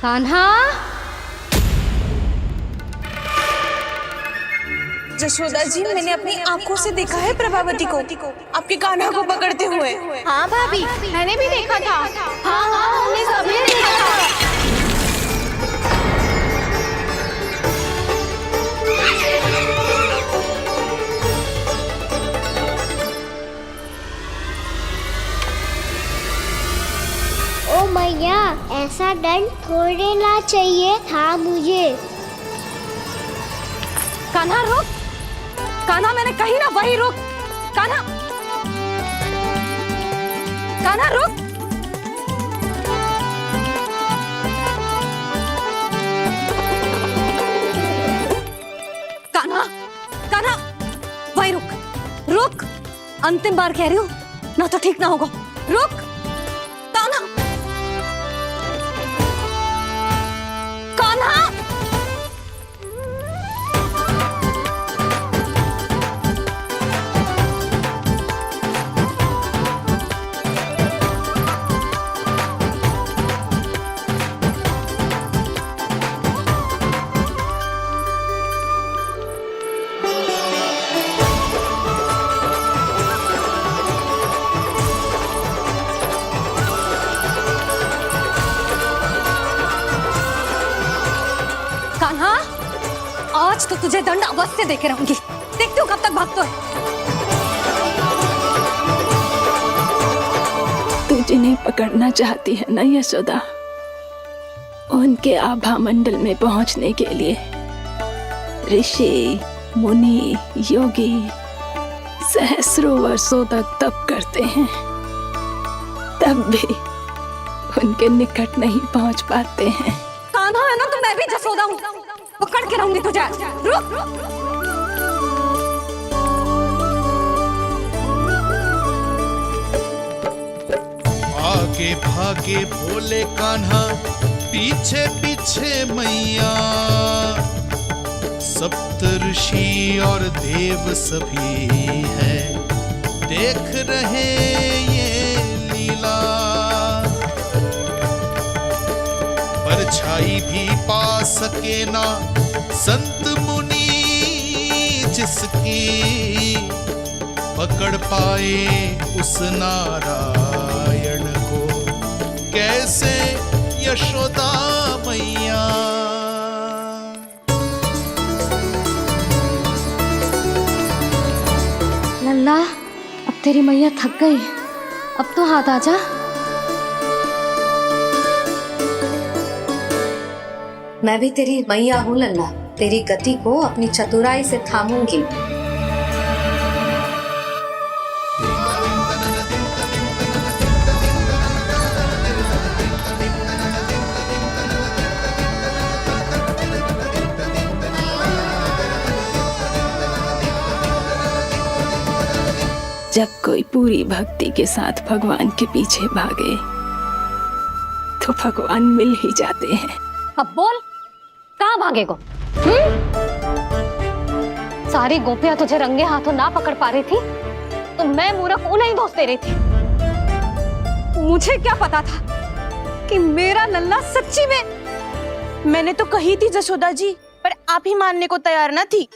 कान्हा, जशोदा जी, मैंने अपनी आंखों से देखा है प्रभावती को आपके कान्हा को पकड़ते हुए। हाँ भाभी, मैंने भी देखा था। हाँ हाँ, हमने सबने देखा था। ओ मैया, ऐसा दंड थोड़े ना चाहिए था मुझे। कान्हा रुक, कान्हा मैंने कही ना वही रुक। कान्हा, कान्हा रुक। कान्हा, कान्हा वही रुक, रुक। अंतिम बार कह रही हूँ, ना तो ठीक ना होगा। रुक कान्हा, कान्हा। कान्हा, आज तो तुझे दंड अवश्य देके रहूंगी। देखती हूँ कब तक भागते हो। तू जिन्हें पकड़ना चाहती है ना यशोदा, उनके आभा मंडल में पहुंचने के लिए ऋषि, मुनि, योगी सहस्रों वर्षों तक तप करते हैं, तब भी उनके निकट नहीं पहुंच पाते हैं। कान्हा है ना, तो मैं भी जसोदा हूँ, पकड़ के रहूंगी तुझे। रुक। आगे भागे भोले कान्हा, पीछे पीछे मैया, सप्तऋषि और देव सभी है देख रहे ये लीला। परछाई भी पा सके ना संत मुनि जिसकी, पकड़ पाए उस नारायण को कैसे यशोदा मैया। लल्ला, अब तेरी मैया थक गई, अब तो हाथ आजा। मैं भी तेरी मैया हूँ लल्ला, तेरी गति को अपनी चतुराई से थामूंगी। जब कोई पूरी भक्ति के साथ भगवान के पीछे भागे तो भगवान मिल ही जाते हैं। अब बोल, कहाँ भागेगो? सारी गोपियां तुझे रंगे हाथों ना पकड़ पा रही थी, तो मैं मूर्ख उन्हें ही दोष दे रही थी। मुझे क्या पता था कि मेरा लल्ला सच्ची में। मैंने तो कही थी जशोदा जी, पर आप ही मानने को तैयार न थी।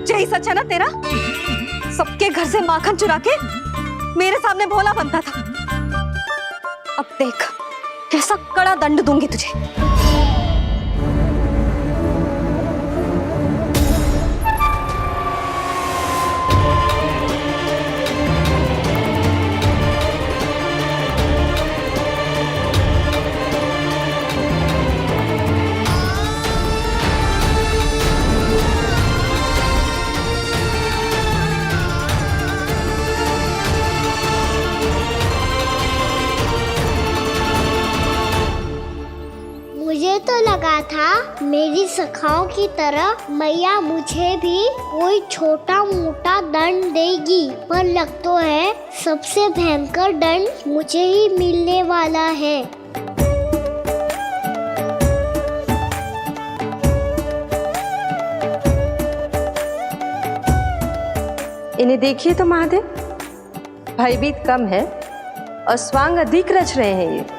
यही सच है ना तेरा? सबके घर से माखन चुरा के मेरे सामने भोला बनता था। अब देख कैसा कड़ा दंड दूंगी तुझे। मुझे तो लगा था मेरी सखाओं की तरह मैया मुझे भी कोई छोटा मोटा दंड देगी, पर लग तो है सबसे भयंकर दंड मुझे ही मिलने वाला है। इन्हें देखिए तो महादेव, भयभीत कम है और स्वांग अधिक रच रहे हैं ये।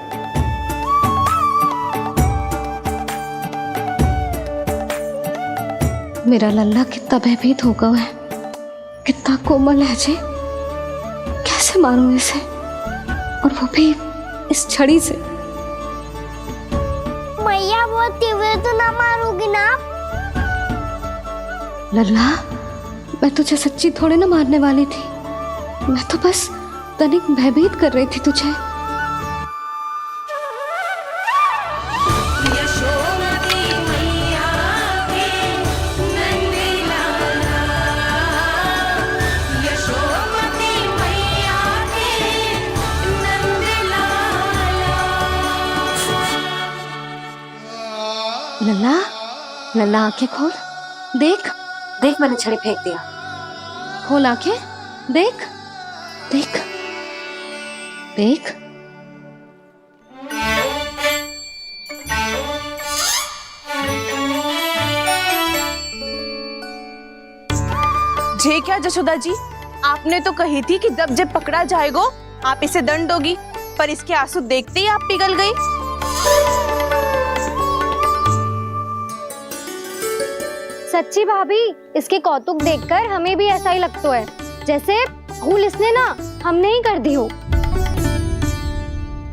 मेरा लल्ला कितना भयभीत हो गया है, कितना कोमल है जी। कैसे मारूं इसे, और वो भी इस छड़ी से। मैया बहुत तीव्र तो ना मारोगी ना? लल्ला, मैं तुझे सच्ची थोड़े ना मारने वाली थी, मैं तो बस तनिक भयभीत कर रही थी तुझे। लल्ला, लल्ला आंखें खोल, देख देख, मैंने छड़ी फेंक दिया। खोल आंखें, देख देख देख। जे क्या जशोदा जी, आपने तो कही थी कि जब पकड़ा जाएगा आप इसे दंड दोगी, पर इसके आंसू देखते ही आप पिघल गई। सच्ची भाभी, इसके कौतुक देखकर हमें भी ऐसा ही लगता है जैसे भूल इसने ना हमने ही कर दी हो।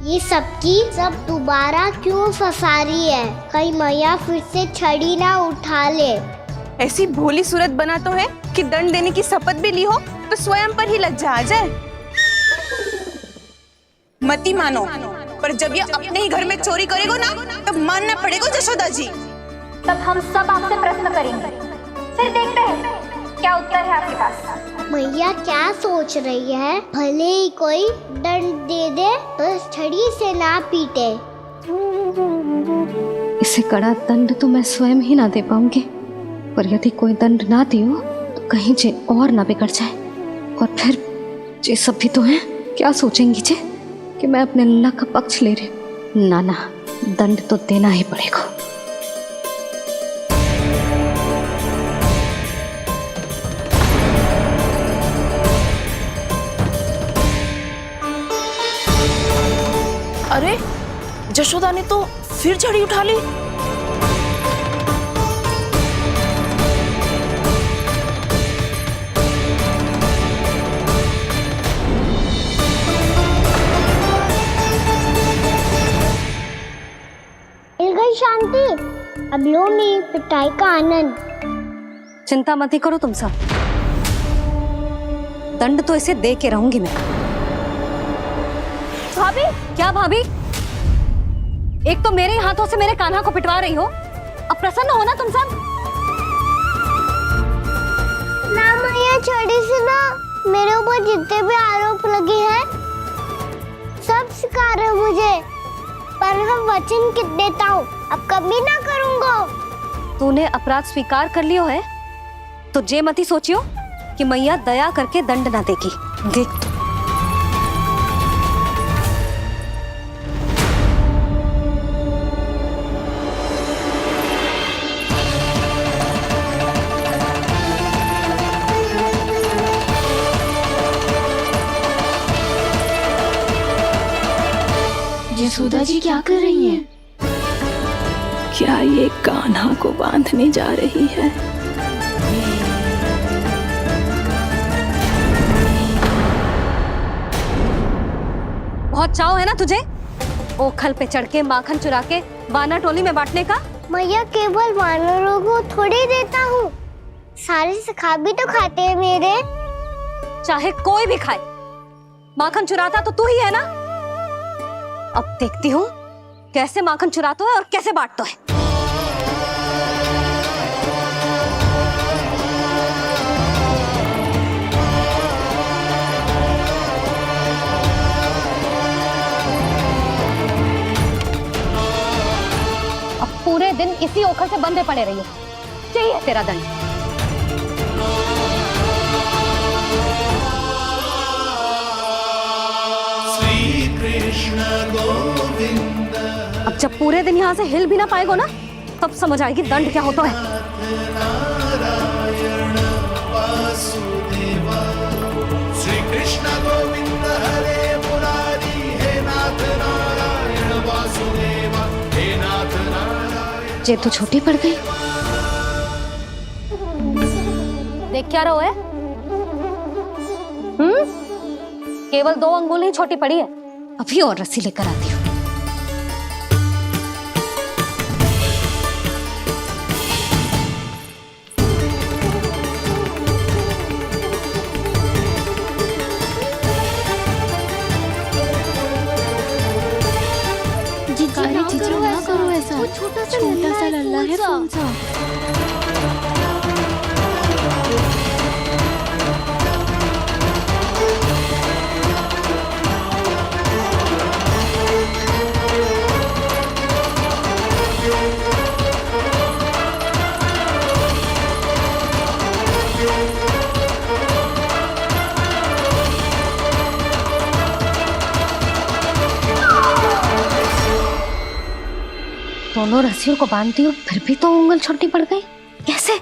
ये सबकी सब दोबारा क्यों फंसा रही है? कहीं मैया फिर से छड़ी ना उठा ले। ऐसी भोली सूरत बना तो है कि दंड देने की शपथ भी ली हो तो स्वयं पर ही लग जाए। मती मानो, पर जब ये अपने ही घर में चोरी करेगा ना, तब मानना पड़ेगा जशोदा जी। तब हम सब आपसे प्रश्न करेंगे, फिर देखते हैं क्या उत्तर है आपके पास। मैया क्या सोच रही है? भले ही कोई दंड दे दे, बस छड़ी से ना पीटे। इसे कड़ा दंड तो मैं स्वयं ही ना दे पाऊंगी, पर यदि कोई दंड ना दियो तो कहीं जे और ना बिगड़ जाए, और फिर जे सब भी तो हैं, क्या सोचेंगी जे कि मैं अपने लल्ला का पक्ष ले रही हूँ। ना ना, दंड तो देना ही पड़ेगा। अरे, जशोदा ने तो फिर छड़ी उठा ली। मिल गई शांति, अब लो मेरी पिटाई का आनंद। चिंता मत ही करो तुम सब, दंड तो इसे दे के रहूंगी मैं। भाभी, क्या भाभी? एक तो मेरे हाथों से मेरे कान्हा को पिटवा रही हो, अब प्रसन्न हो ना तुम सब? ना मैया, छड़ी से ना मेरे ऊपर जितने भी आरोप लगे हैं सब स्वीकार है मुझे, पर मैं वचन देता हूँ अब कभी ना करूँगा। तूने अपराध स्वीकार कर लियो है तो जे मती सोचियो कि मैया दया करके दंड ना देगी। देख तू, यशोदा जी क्या कर रही हैं? क्या ये कान्हा को बांधने जा रही है? बहुत चाव है ना तुझे ओखल पे चढ़ के माखन चुरा के वानर टोली में बांटने का? मैया, केवल वानरों को थोड़ी देता हूँ, सारे सखा भी तो खाते हैं मेरे। चाहे कोई भी खाए, माखन चुराता तो तू ही है ना। अब देखती हूँ कैसे माखन चुराता है और कैसे बांटता है। अब पूरे दिन इसी ओखल से बंधे पड़े रहिए, चाहिए तेरा दंड। अब जब पूरे दिन यहाँ से हिल भी ना पाएगो ना, तब समझ आएगी दंड क्या होता है। श्री कृष्ण गोविंद हरे मुरारी, हे नाथ नारायण वासुदेवा, हे नाथ नारायण। जेब तो छोटी पड़ गई, देख क्या रहो है? केवल 2 अंगुल ही छोटी पड़ी है, अभी और रस्सी लेकर आती हूँ। जीजी ना करो ऐसा, छोटा सा लल्ला है कौन सा? दोनों रस्सियों को बांधती हूँ, फिर भी तो उंगल छोटी पड़ गई। कैसे?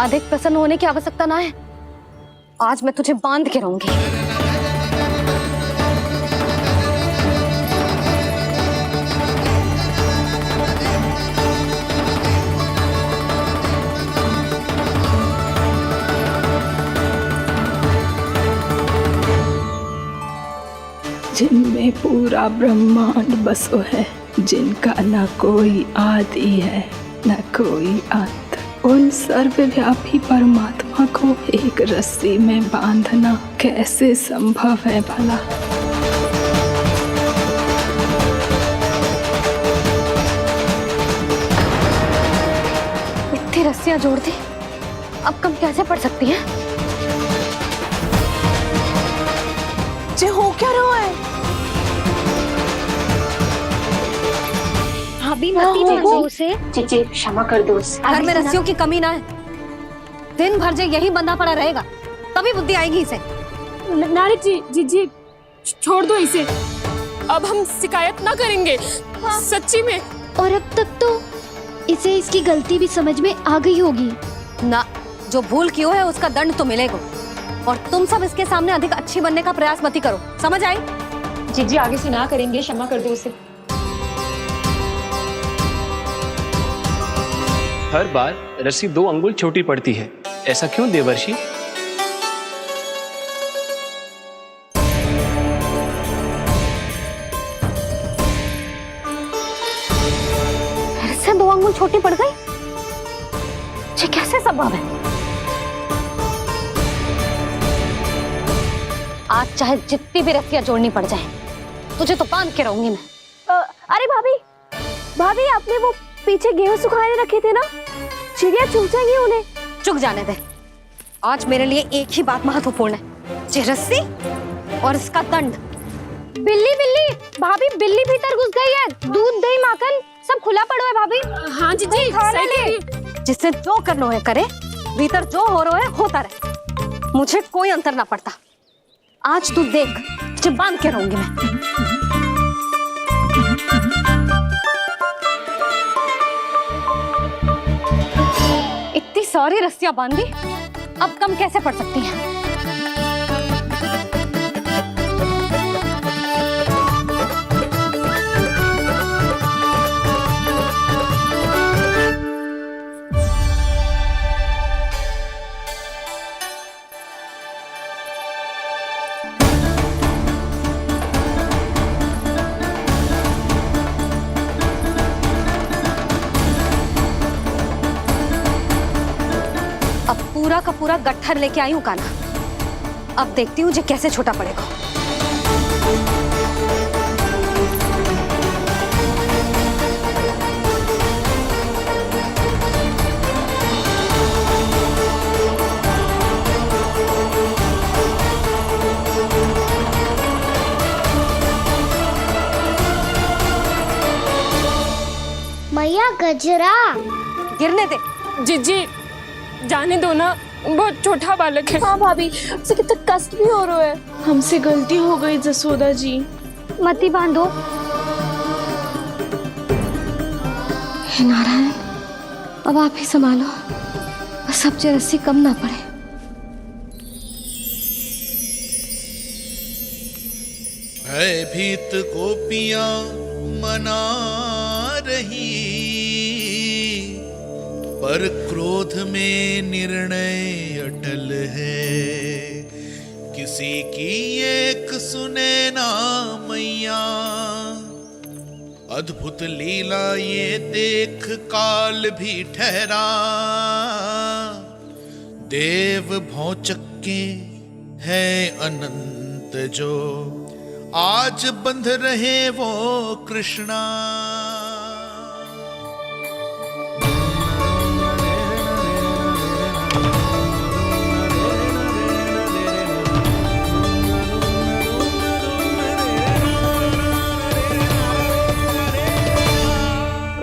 अधिक प्रसन्न होने की आवश्यकता ना है, आज मैं तुझे बांध के रहूंगी। जिनमें पूरा ब्रह्मांड बसो है, जिनका न कोई आदि है न कोई अंत, उन सर्वव्यापी परमात्मा को एक रस्सी में बांधना कैसे संभव है भला? इतनी रस्सियां जोड़ दी, अब कम कैसे पड़ सकती हैं? जे हो क्या रहा है? भाभी मती बांधो उसे। जीजी क्षमा कर दो उसे। घर में रस्सियों की कमी ना है, दिन भर जो यही बंधा पड़ा रहेगा तभी बुद्धि आएगी इसे। नारी जी जीजी छोड़ दो इसे, अब हम शिकायत ना करेंगे। सच्ची में। और अब तक तो इसे इसकी गलती भी समझ में आ गई होगी ना। जो भूल की है उसका दंड तो मिलेगा, और तुम सब इसके सामने अधिक अच्छी बनने का प्रयास मत करो, समझ आई? जीजी आगे से ना करेंगे, क्षमा कर दो उसे। हर बार रस्सी 2 अंगुल छोटी पड़ती है, ऐसा क्यों देवर्षि? फिर से 2 अंगुल छोटी पड़ गई? ये कैसे संभव है? आज चाहे जितनी भी रस्सियां जोड़नी पड़ जाए, तुझे तो बांध के रहूंगी मैं। अरे भाभी आपने वो पीछे गेहूं सुखाने रखे थे ना, चिड़िया चुग जाएंगी उन्हें। चुग जाने दे, आज मेरे लिए एक ही बात महत्वपूर्ण है, ये रस्सी और इसका दंड। बिल्ली भाभी, बिल्ली भीतर घुस गई है। दूध दही माखन सब खुला पड़ा है भाभी। हाँ जीजी सही कह रही है। जिससे जो करना है करे, भीतर जो हो रहा है होता रहे, मुझे कोई अंतर ना पड़ता। आज तू देख, तुझे बांध के रहूंगी मैं। इतनी सारी रस्सियां बांधी, अब कम कैसे पड़ सकती हैं? पूरा का पूरा गट्ठर लेके आई हूँ काना, अब देखती हूँ जे कैसे छोटा पड़ेगा। मैया गजरा गिरने दे। जीजी जाने दो ना, बहुत छोटा बालक है। हाँ भाभी, उसे कितना कष्ट भी हो रहा है। हमसे गलती हो गई जसोदा जी। मती बांधो। हे नारायण, अब आप ही संभालो, बस अब जे रस्सी कम ना पड़े। भयभीत गोपियां मना रही, पर क्रोध में निर्णय अटल है, किसी की एक सुने ना मैया। अद्भुत लीला ये देख काल भी ठहरा, देव भौचक्के है अनंत जो, आज बंध रहे वो कृष्णा।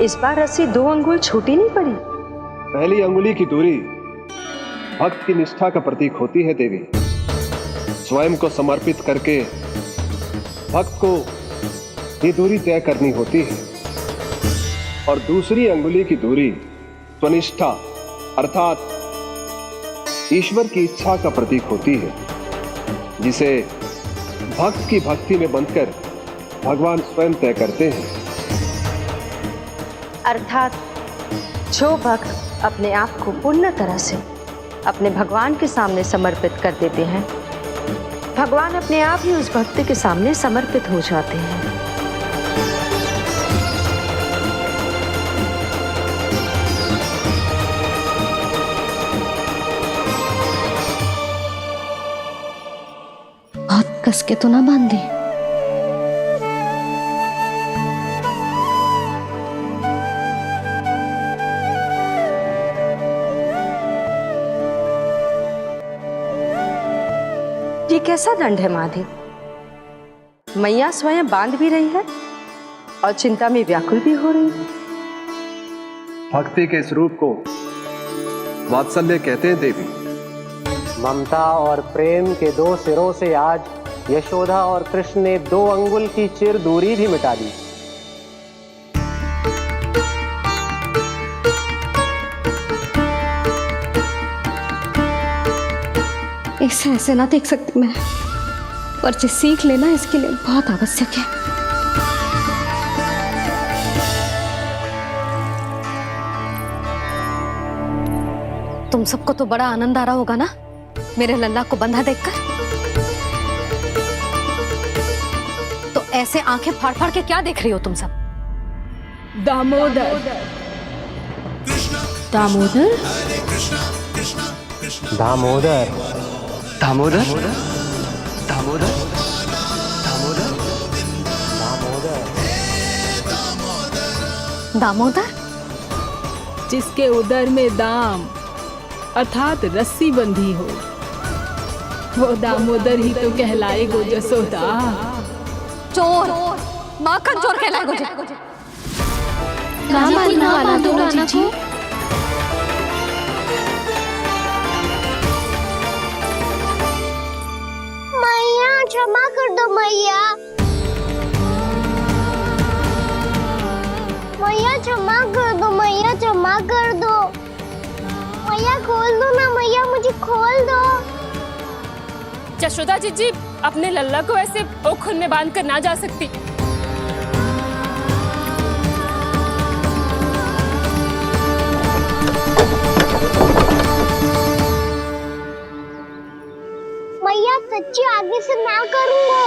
इस बार रस्सी 2 अंगुल छोटी नहीं पड़ी। पहली अंगुली की दूरी भक्त की निष्ठा का प्रतीक होती है देवी। स्वयं को समर्पित करके भक्त को ये दूरी तय करनी होती है। और दूसरी अंगुली की दूरी स्वनिष्ठा अर्थात ईश्वर की इच्छा का प्रतीक होती है, जिसे भक्त की भक्ति में बंधकर भगवान स्वयं तय करते हैं। अर्थात जो भक्त अपने आप को पूर्ण तरह से अपने भगवान के सामने समर्पित कर देते हैं, भगवान अपने आप ही उस भक्त के सामने समर्पित हो जाते हैं। बहुत कस के तो ना बांधी। ये कैसा दंड है माधे? मैया स्वयं बांध भी रही है और चिंता में व्याकुल भी हो रही है। भक्ति के इस रूप को वात्सल्य कहते हैं देवी। ममता और प्रेम के 2 सिरों से आज यशोदा और कृष्ण ने 2 अंगुल की चिर दूरी भी मिटा दी। इसे ऐसे ना देख सकती मैं, पर जो सीख लेना इसके लिए बहुत आवश्यक है। तुम सबको तो बड़ा आनंद आ रहा होगा ना मेरे लल्ला को बंधा देखकर। तो ऐसे आंखें फाड़ फाड़ के क्या देख रही हो तुम सब? दामोदर। दामोदर दामोदर दामोदर दामोदर दामोदर, जिसके उदर में दाम अर्थात रस्सी बंधी हो, वो दामोदर ही तो कहलाएगो जसोदा। चोर, माखन चोर कहलाएगो जी। ना बांधो जी। मैया क्षमा कर दो मैया। मैया क्षमा कर दो, मैया क्षमा कर दो। मैया खोल दो ना मैया, मुझे खोल दो। यशोदा जी अपने लल्ला को ऐसे ओखल में बांध कर ना जा सकती। मैया सच्ची आगे से ना करूंगा।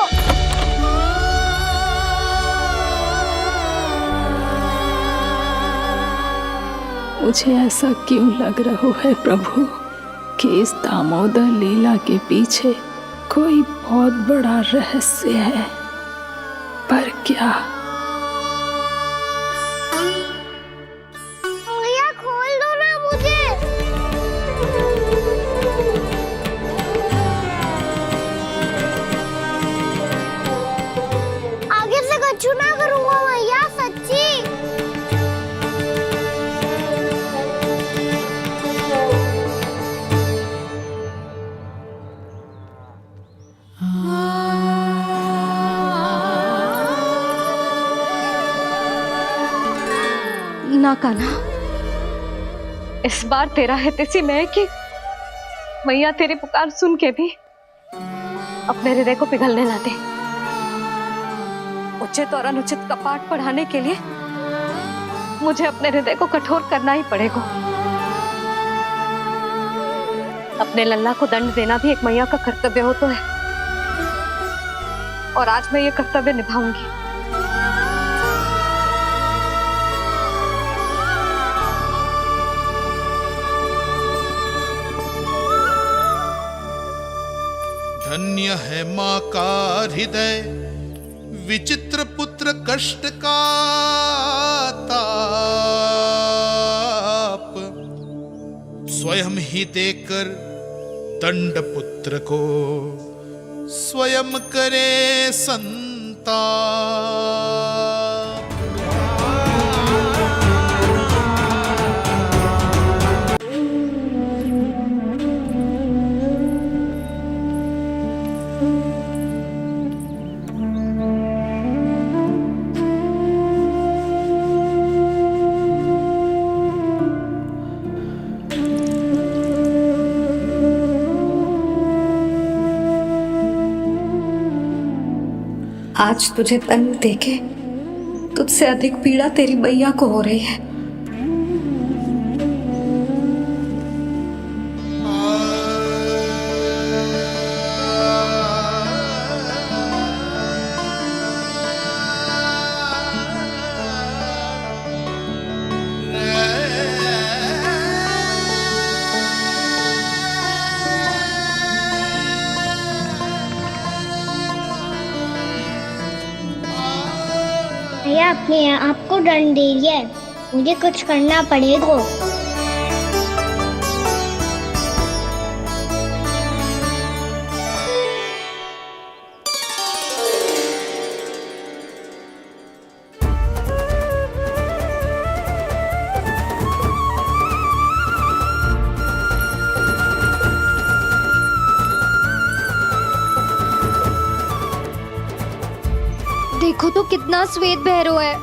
मुझे ऐसा क्यों लग रहा है प्रभु कि इस दामोदर लीला के पीछे कोई बहुत बड़ा रहस्य है, पर क्या? मैया खोल दो ना मुझे। आगे से कछु ना करूंगा मैया, सच्ची। ना कान्हा, इस बार तेरा है तेसी में कि मैया तेरी पुकार सुन के भी अपने हृदय को पिघलने ना दे। उचित और अनुचित कपाट पढ़ाने के लिए मुझे अपने हृदय को कठोर करना ही पड़ेगा। अपने लल्ला को दंड देना भी एक मैया का कर्तव्य हो तो है, और आज मैं ये कर्तव्य निभाऊंगी। धन्य है माँ का हृदय, विचित्र पुत्र कष्ट का ताप, स्वयं ही देकर दंड पुत्र को स्वयं करे संताप। आज तुझे दंड देके तुझसे अधिक पीड़ा तेरी मैया को हो रही है। भैया अपने आप को दंड दे रही है, मुझे कुछ करना पड़ेगा। देखो तो कितना श्वेत भैरव है।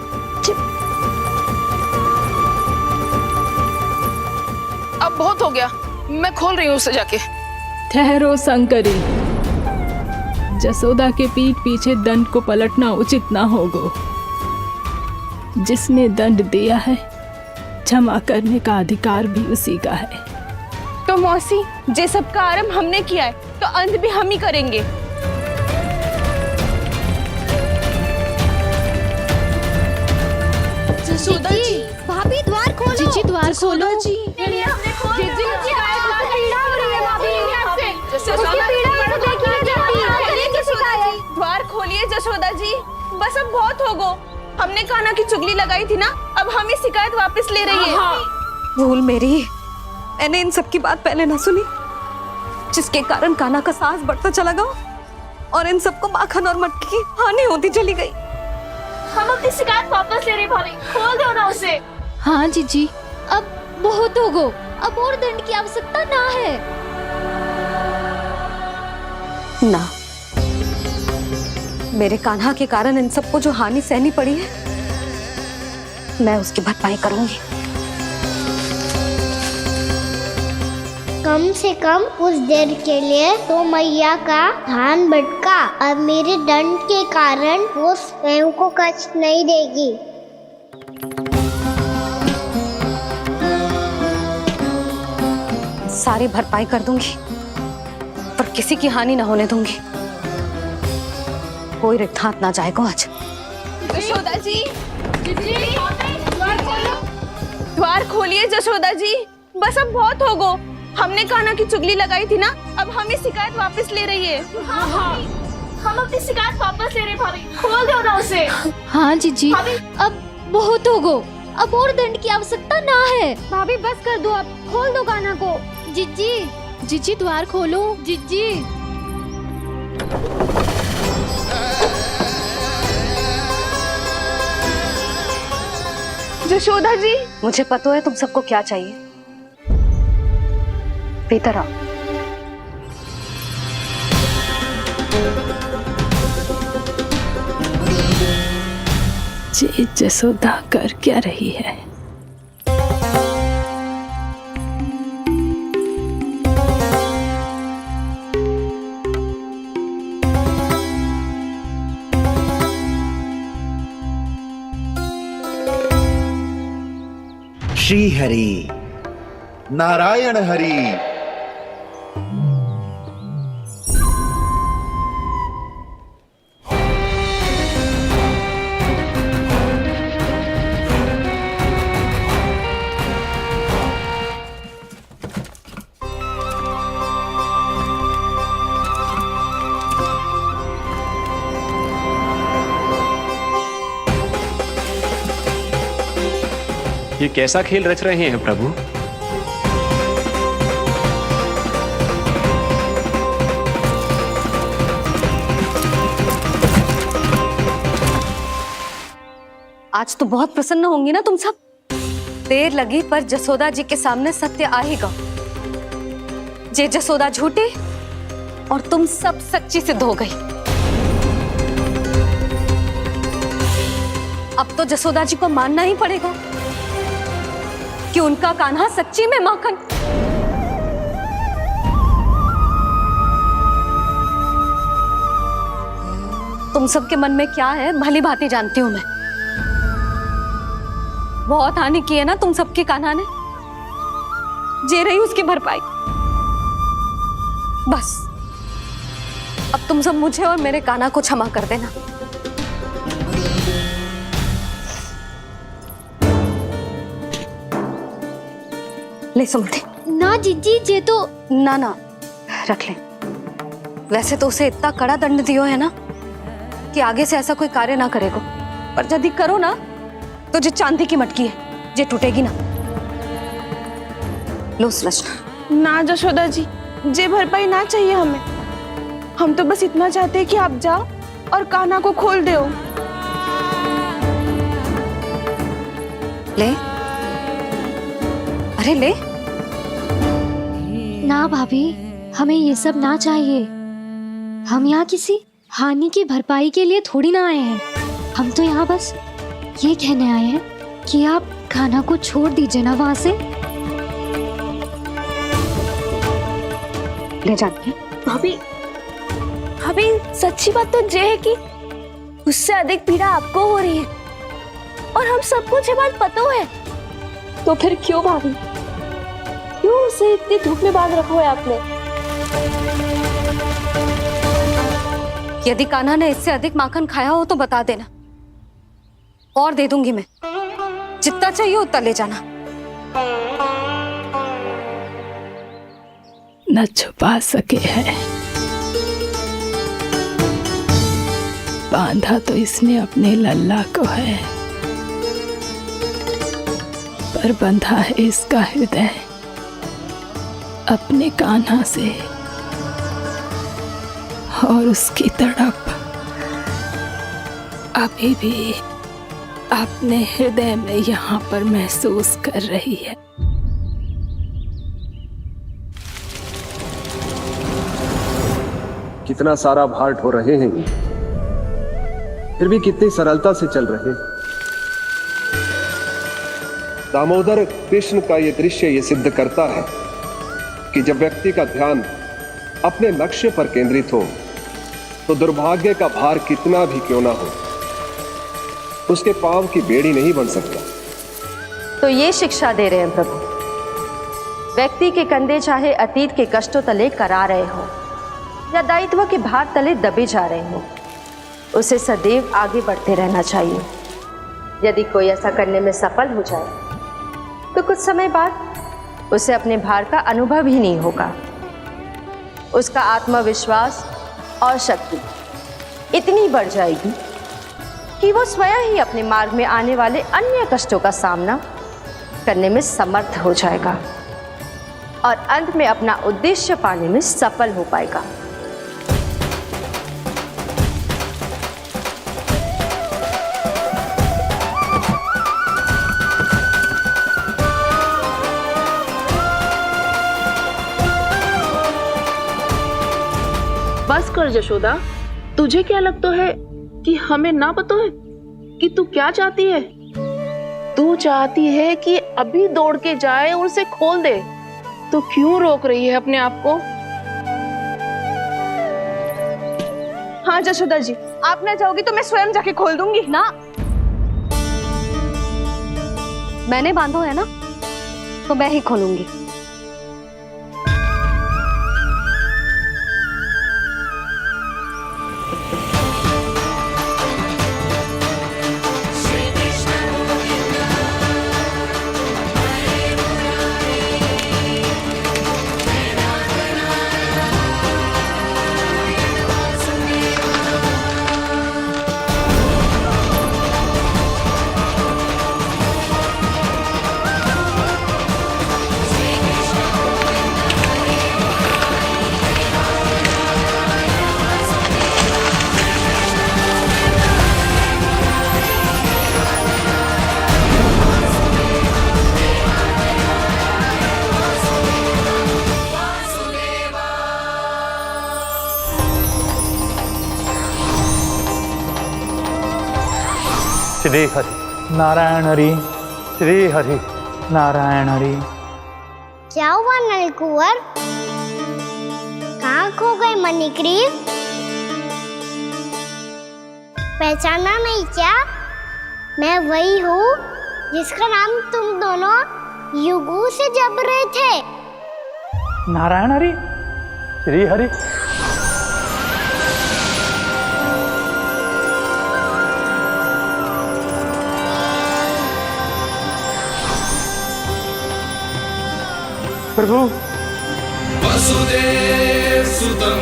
अब बहुत हो गया, मैं खोल रही हूँ उसे जाके। ठहरो शंकरी, जसोदा के पीठ पीछे दंड को पलटना उचित ना होगा। जिसने दंड दिया है क्षमा करने का अधिकार भी उसी का है। तो मौसी, जे सब का आरंभ हमने किया है तो अंत भी हम ही करेंगे। जसोदा जी, भाभी द्वार खोलो। जीजी द्वार खोलो। जी द्वार खोलिए जसोदा जी, बस अब बहुत हो गो। हमने कान्हा की चुगली लगाई थी ना, अब हम ये शिकायत वापस ले रही है। भूल मेरी, मैंने इन सब की बात पहले ना सुनी, जिसके कारण कान्हा का साहस बढ़ता चला गया और इन सबको माखन और मटकी की हानि होती चली गई। हम अपनी शिकायत वापस ले रहे भाभी, खोल दो ना उसे। हाँ जीजी, अब बहुत हो गो, अब और दंड की आवश्यकता ना है। ना, मेरे कान्हा के कारण इन सबको जो हानि सहनी पड़ी है, मैं उसकी भरपाई करूंगी। कम से कम उस देर के लिए तो मैया का ध्यान भटका, अब मेरे दंड के कारण वो स्वयं को कष्ट नहीं देगी। सारी भरपाई कर दूंगी, पर किसी की हानि ना होने दूंगी। कोई रिक्त हाथ ना जाएगा आज। जसोदा जी, द्वार खोलिए जसोदा जी, बस अब बहुत हो गो। हमने कान्हा की चुगली लगाई थी ना, अब हम ये शिकायत वापस ले रही है। हम अपनी शिकायत वापस ले रहे भाभी, खोल दो ना उसे। हाँ जीजी, अब बहुत हो गो, अब और दंड की आवश्यकता ना है। भाभी बस कर दो, अब खोल दो कान्हा को। जीजी, जीजी द्वार खोलो। जीजी, जसोदा जी, मुझे पता है तुम सबको क्या चाहिए। भीतर आओ। जी जसोदा कर क्या रही है? श्री हरि, नारायण हरि, ये कैसा खेल रच रहे हैं प्रभु? आज तो बहुत प्रसन्न होंगी ना तुम सब। देर लगी पर जसोदा जी के सामने सत्य आएगा। जे जसोदा झूठी और तुम सब सच्ची सिद्ध हो गई। अब तो जसोदा जी को मानना ही पड़ेगा कि उनका कान्हा सच्ची में माखन। तुम सबके मन में क्या है भली भांति जानती हूं मैं। बहुत हानि की है ना तुम सबके कान्हा ने, जे रही उसकी भरपाई। बस अब तुम सब मुझे और मेरे कान्हा को क्षमा कर देना। ले सुमति। ना जीजी जे तो ना रख ले। वैसे तो उसे इतना कड़ा दंड दियो है ना कि आगे से ऐसा कोई कार्य ना करेगा, पर यदि करो ना तो जो चांदी की मटकी है जे टूटेगी ना। लो सुलक्षणा। ना जशोदा जी, जे भरपाई ना चाहिए हमें। हम तो बस इतना चाहते हैं कि आप जाओ और कान्हा को खोल दो। ले, अरे ले। ना भाभी, हमें ये सब ना चाहिए। हम यहाँ किसी हानि की भरपाई के लिए थोड़ी ना आए हैं। हम तो यहाँ बस ये कहने आए हैं कि आप कान्हा को छोड़ दीजिए ना वहां से। ले जाती है। भाभी, भाभी सच्ची बात तो ये है कि उससे अधिक पीड़ा आपको हो रही है और हम सबको ये बात पता है। तो फिर क्यों भाभी, क्यों उसे इतनी धूप में बांध रखा है आपने? यदि कान्हा ने इससे अधिक माखन खाया हो तो बता देना, और दे दूंगी मैं। जितना चाहिए उतना ले जाना। न छुपा सके है, बांधा तो इसने अपने लल्ला को है, पर बंधा है इसका हृदय अपने कान्हा से। और उसकी तड़प अभी भी अपने हृदय में यहाँ पर महसूस कर रही है। कितना सारा भार ढो रहे हैं, फिर भी कितनी सरलता से चल रहे हैं। दामोदर कृष्ण का यह दृश्य ये सिद्ध करता है कि जब व्यक्ति का ध्यान अपने लक्ष्य पर केंद्रित हो तो दुर्भाग्य का भार कितना भी क्यों ना हो, उसके पांव की बेड़ी नहीं बन सकता। तो ये शिक्षा दे रहे हैं प्रभु। व्यक्ति के कंधे चाहे अतीत के कष्टों तले करा रहे हो या दायित्व के भार तले दबे जा रहे हो, उसे सदैव आगे बढ़ते रहना चाहिए। यदि कोई ऐसा करने में सफल हो जाए तो कुछ समय बाद उसे अपने भार का अनुभव ही नहीं होगा। उसका आत्मविश्वास और शक्ति इतनी बढ़ जाएगी कि वो स्वयं ही अपने मार्ग में आने वाले अन्य कष्टों का सामना करने में समर्थ हो जाएगा और अंत में अपना उद्देश्य पाने में सफल हो पाएगा। बस कर जशोदा, तुझे क्या लगता है कि हमें ना पता है कि तू क्या चाहती है? तू चाहती है कि अभी दौड़ के जाए और उसे खोल दे, तो क्यों रोक रही है अपने आप को? हाँ जशोदा जी, आप ना जाओगी तो मैं स्वयं जाके खोल दूंगी। ना, मैंने बांधो है ना तो मैं ही खोलूंगी। श्री हरि नारायण हरि, श्री हरि नारायण हरि। क्या हुआ नलकुंवर? कहाँ खो गए मणिग्रीव? पहचाना नहीं क्या? मैं वही हूँ जिसका नाम तुम दोनों युगों से जप रहे थे। नारायण हरि, श्री हरि। प्रभु वसुदेव सुतं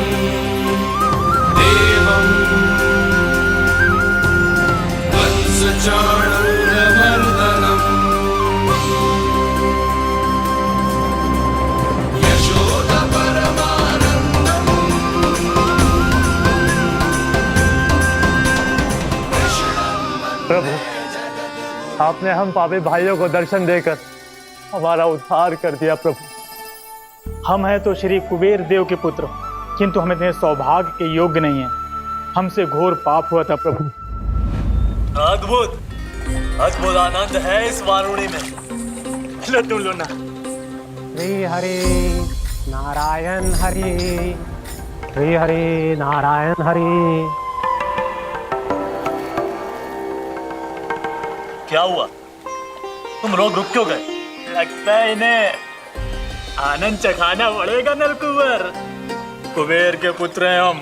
देवं वंशचाणूरमर्दनम् यशोदा परमानन्दम् प्रभु, आपने हम पापी भाइयों को दर्शन देकर हमारा उद्धार कर दिया। प्रभु, हम हैं तो श्री कुबेर देव के पुत्र, किंतु हम इतने सौभाग्य के योग्य नहीं हैं। हमसे घोर पाप हुआ था प्रभु। अद्भुत अद्भुत आनंद है इस वारुणी में। लो तुम लो ना। श्री हरि नारायण हरि, श्री हरि नारायण हरि। क्या हुआ? तुम रोग रुक क्यों गए? लगता है इन्हें आनंद चखाना पड़ेगा नलकुंवर। कुबेर के पुत्र हैं हम,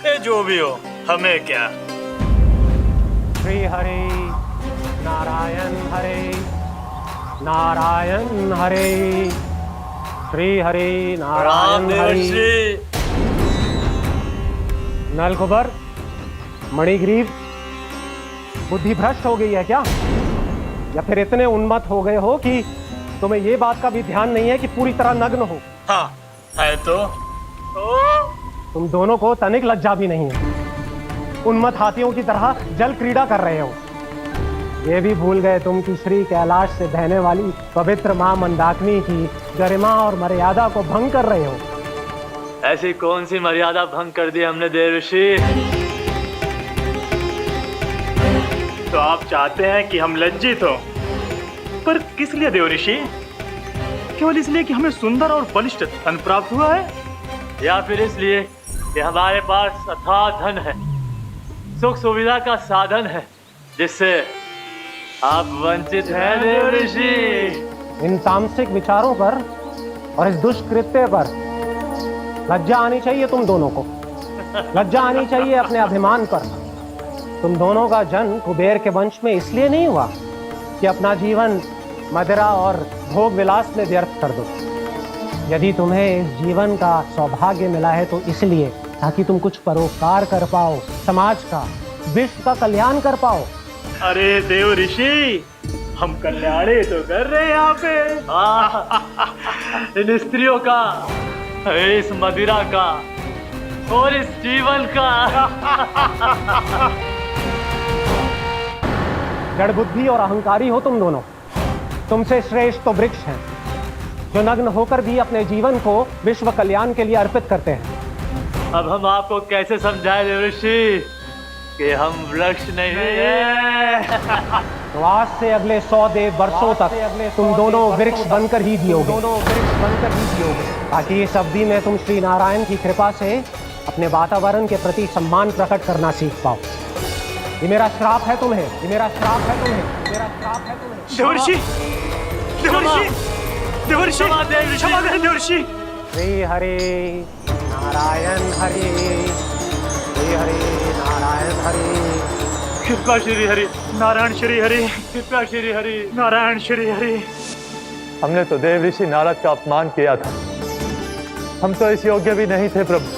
ये जो भी हो हमें क्या। श्री हरि नारायण हरि, नारायण हरि, श्री हरि नारायण हरि। नलकुबर, मणिग्रीव, बुद्धि भ्रष्ट हो गई है क्या? या फिर इतने उन्मत्त हो गए हो कि तुम्हें ये बात का भी ध्यान नहीं है कि पूरी तरह नग्न हो? हाँ है तो। तुम दोनों को तनिक लज्जा भी नहीं है। उन्मत्त हाथियों की तरह जल क्रीड़ा कर रहे हो। ये भी भूल गए तुम कि श्री कैलाश से बहने वाली पवित्र मां मंदाकिनी की गरिमा और मर्यादा को भंग कर रहे हो। ऐसी कौन सी मर्यादा भंग कर दी हमने देवर्षि? तो आप चाहते हैं कि हम लज्जित हो, पर किस लिए देवऋषि? केवल इसलिए कि हमें सुंदर और बलिष्ठ धन प्राप्त हुआ है, या फिर इसलिए कि हमारे पास अथाह धन है, सुख सुविधा का साधन है, जिससे आप वंचित हैं देवर्षि? इन तामसिक विचारों पर और इस दुष्कृत्य पर लज्जा आनी चाहिए तुम दोनों को। लज्जा आनी चाहिए अपने अभिमान पर। तुम दोनों का जन्म कुबेर के वंश में इसलिए नहीं हुआ कि अपना जीवन मदिरा और भोग विलास में व्यर्थ कर दो। यदि तुम्हें इस जीवन का सौभाग्य मिला है तो इसलिए ताकि तुम कुछ परोपकार कर पाओ, समाज का, विश्व का कल्याण कर पाओ। अरे देवऋषि, हम कल्याणी तो कर रहे हैं यहाँ पे। इन स्त्रियों का, इस मदिरा का और इस जीवन का। जड़ बुद्धि और अहंकारी हो तुम दोनों। तुमसे श्रेष्ठ तो वृक्ष हैं, जो नग्न होकर भी अपने जीवन को विश्व कल्याण के लिए अर्पित करते हैं। अब हम आपको कैसे समझाएं देवर्षि कि हम वृक्ष नहीं हैं? तो आज से अगले 100 देव वर्षों तक तुम दोनों वृक्ष बनकर ही जियोगे, ताकि इस अवधि में तुम श्री नारायण की कृपा से अपने वातावरण के प्रति सम्मान प्रकट करना सीख पाओ। ये मेरा श्राप है तुम्हें, ये मेरा श्राप है तुम्हें, मेरा श्राप है तुम्हें। देवर्षि, देवर्षि, देवर्षि, क्षमा करें देवर्षि। श्री हरि नारायण हरि, श्री हरि नारायण हरि। कृपा श्री हरि नारायण, श्री हरि कृपा श्री हरि नारायण, श्री हरि। हमने तो देव ऋषि नारद का अपमान किया था। हम तो इस योग्य भी नहीं थे प्रभु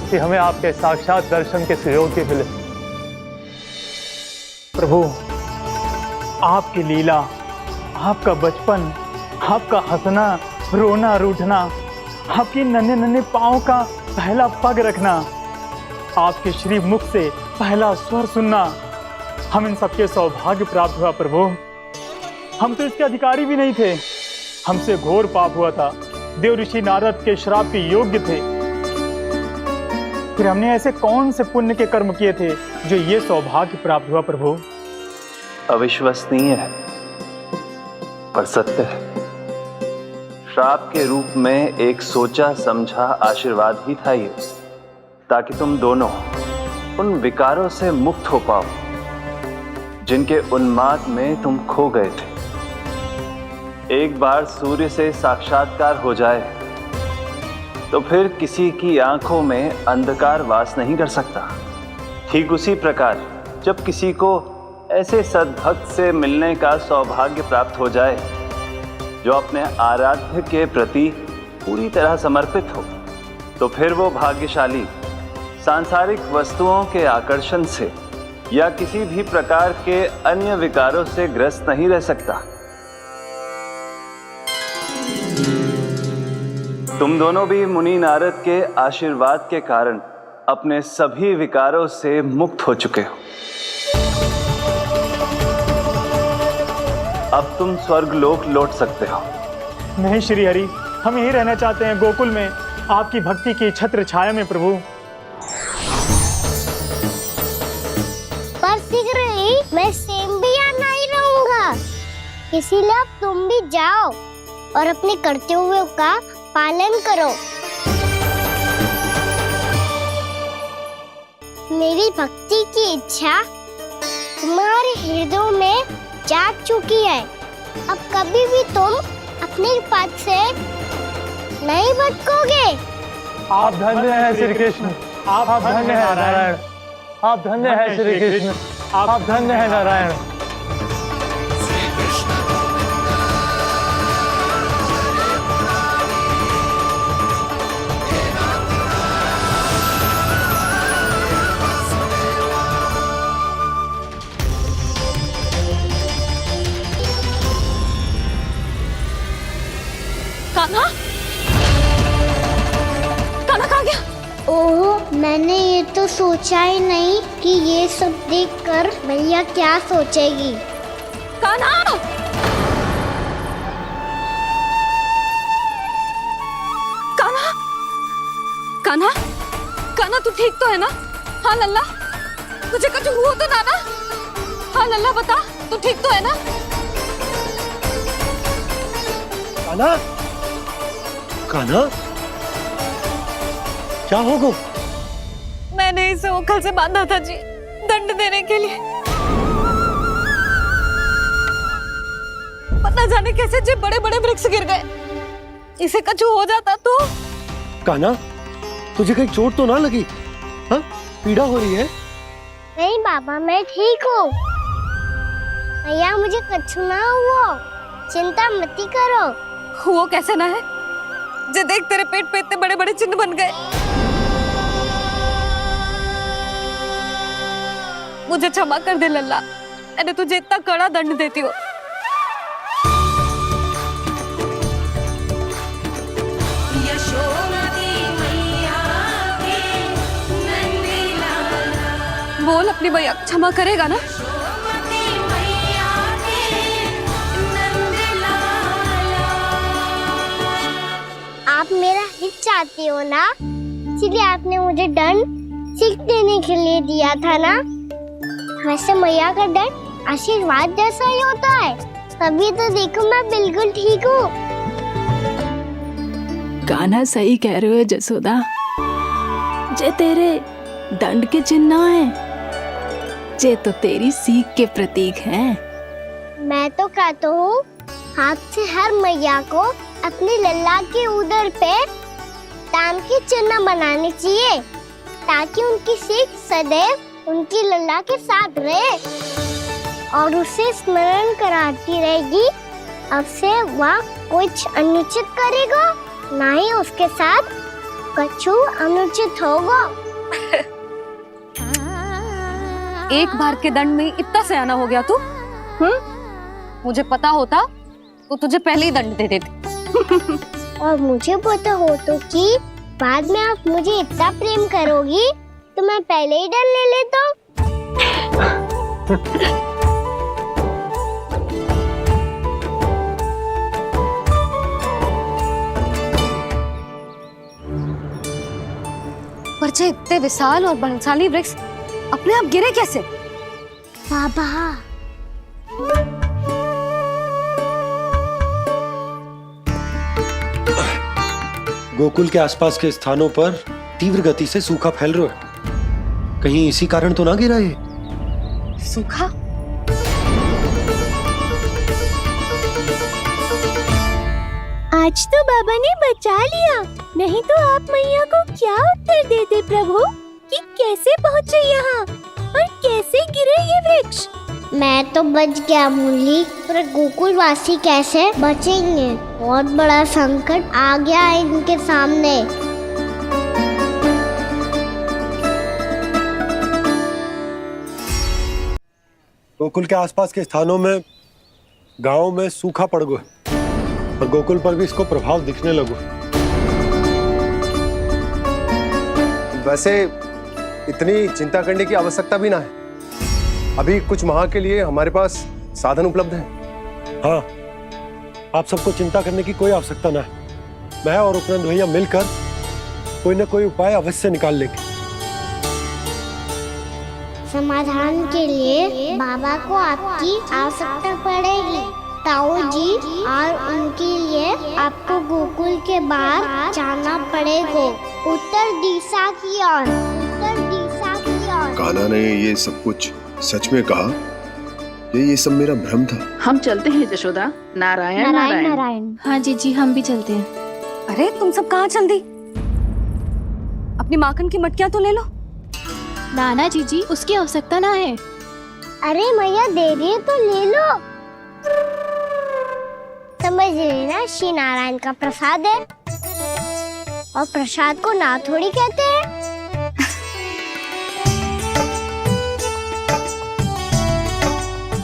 कि हमें आपके साक्षात दर्शन के सुयोग्य मिले। प्रभु, आपकी लीला, आपका बचपन, आपका हंसना, रोना, रूठना, आपकी नन्हे नन्हे पाँव का पहला पग रखना, आपके श्री मुख से पहला स्वर सुनना, हम इन सबके सौभाग्य प्राप्त हुआ प्रभु। हम तो इसके अधिकारी भी नहीं थे। हमसे घोर पाप हुआ था, देव ऋषि नारद के श्राप के योग्य थे। फिर हमने ऐसे कौन से पुण्य के कर्म किए थे जो ये सौभाग्य प्राप्त हुआ प्रभु? अविश्वसनीय है पर सत्य है। श्राप के रूप में एक सोचा समझा आशीर्वाद ही था ये, ताकि तुम दोनों उन विकारों से मुक्त हो पाओ जिनके उन्माद में तुम खो गए थे। एक बार सूर्य से साक्षात्कार हो जाए तो फिर किसी की आंखों में अंधकार वास नहीं कर सकता। ठीक उसी प्रकार जब किसी को ऐसे सद्भक्त से मिलने का सौभाग्य प्राप्त हो जाए जो अपने आराध्य के प्रति पूरी तरह समर्पित हो, तो फिर वो भाग्यशाली सांसारिक वस्तुओं के आकर्षण से या किसी भी प्रकार के अन्य विकारों से ग्रस्त नहीं रह सकता। तुम दोनों भी मुनि नारद के आशीर्वाद के कारण अपने सभी विकारों से मुक्त हो चुके हो। अब तुम स्वर्गलोक लौट सकते हो। नहीं श्री हरि, हम यहीं रहना चाहते हैं, गोकुल में आपकी भक्ति की छत्र छाया में प्रभु। पर शीघ्र ही मैं सेम्बिया नहीं रहूंगा, इसीलिए अब तुम भी जाओ और अपने कर्तव्यों का पालन करो। मेरी भक्ति की इच्छा तुम्हारे हृदय में जाग चुकी है। अब कभी भी तुम अपने पद से नहीं भटकोगे। आप धन्य हैं श्री कृष्ण, आप धन्य हैं नारायण, आप धन्य हैं श्री कृष्ण, आप धन्य हैं नारायण। कान्हा, कान्हा कहाँ गया? ओह, मैंने ये तो सोचा ही नहीं कि ये सब देखकर भैया क्या सोचेगी। कान्हा! कान्हा! कान्हा! कान्हा तू ठीक तो है ना? हाँ लल्ला, तुझे कुछ हुआ तो ना? हाँ लल्ला बता, तू ठीक तो है ना? कान्हा, कान्हा, क्या होगा? मैंने इसे ओखल से बांधा था जी, दंड देने के लिए। पता जाने कैसे जे बड़े बड़े वृक्ष गिर गए। इसे कछु हो जाता तो? कान्हा, तुझे कहीं चोट तो ना लगी? हाँ, पीड़ा हो रही है? नहीं बाबा, मैं ठीक हूँ। भैया मुझे कछु ना हुआ, चिंता मत करो। वो कैसे ना है? जे देख तेरे पेट पे इतने बड़े बड़े चिन्ह बन गए। मुझे क्षमा कर दे लल्ला, मैंने तुझे इतना कड़ा दंड देती हूँ। बोल अपनी भैया क्षमा करेगा ना? आप मेरा हित चाहते हो ना, इसलिए आपने मुझे दंड सीख देने के लिए दिया था ना। वैसे मैया का दंड आशीर्वाद जैसा ही होता है, तभी तो देखो मैं बिल्कुल ठीक हूँ। कान्हा सही कह रहे हो जसोदा, जे तेरे दंड के चिन्ह है, जे तो तेरी सीख के प्रतीक हैं। मैं तो कहता हूँ हाथ से हर मैया को अपनी लल्ला के उदर पे ताम के चिन्ह बनाने चाहिए, ताकि उनकी सीख सदैव उनकी लल्ला के साथ रहे और उसे स्मरण कराती रहेगी। अब से वह कुछ अनुचित करेगा, ना ही उसके साथ कछु अनुचित होगा। एक बार के दंड में इतना सयाना हो गया तू? मुझे पता होता तो तुझे पहले ही दंड दे देती। और मुझे पता हो तो कि बाद में आप मुझे इतना प्रेम करोगी तो मैं पहले ही दंड ले लेता हूँ। पर जे इतने विशाल और बलशाली वृक्ष अपने आप गिरे कैसे? बाबा, गोकुल के आसपास के स्थानों पर तीव्र गति से सूखा फैल रहा है। कहीं इसी कारण तो ना गिरा ये? सूखा? आज तो बाबा ने बचा लिया, नहीं तो आप मैया को क्या उत्तर देते प्रभु कि कैसे पहुँचे यहाँ और कैसे गिरे ये वृक्ष। मैं तो बच गया मुरली, पर गोकुल वासी कैसे बचेंगे? बहुत बड़ा संकट आ गया है इनके सामने। गोकुल के आसपास के स्थानों में, गांवों में सूखा पड़ गया और गोकुल पर भी इसको प्रभाव दिखने लगो। वैसे इतनी चिंता करने की आवश्यकता भी ना है। अभी कुछ माह के लिए हमारे पास साधन उपलब्ध है। हाँ, आप सबको चिंता करने की कोई आवश्यकता ना है। मैं और उपनंद भैया मिलकर कोई ना कोई उपाय अवश्य निकाल लेंगे। समाधान के लिए बाबा को आपकी आवश्यकता पड़ेगी। ताऊ जी, और उनके लिए आपको गोकुल के बाहर जाना पड़ेगा, उत्तर दिशा की ओर। उत्तर दिशा की ओर। कान्हा ने ये सब कुछ सच में कहा? ये सब मेरा भ्रम था? हम चलते हैं जशोदा। नारायण नारायण नारायण। हाँ जी, हम भी चलते हैं। अरे तुम सब कहाँ चल दी? अपनी माखन की मटकियाँ तो ले लो। नाना जी, उसकी आवश्यकता ना है। अरे मैया दे रही है तो ले लो। समझ रही ना, श्री नारायण का प्रसाद है और प्रसाद को ना थोड़ी कहते हैं।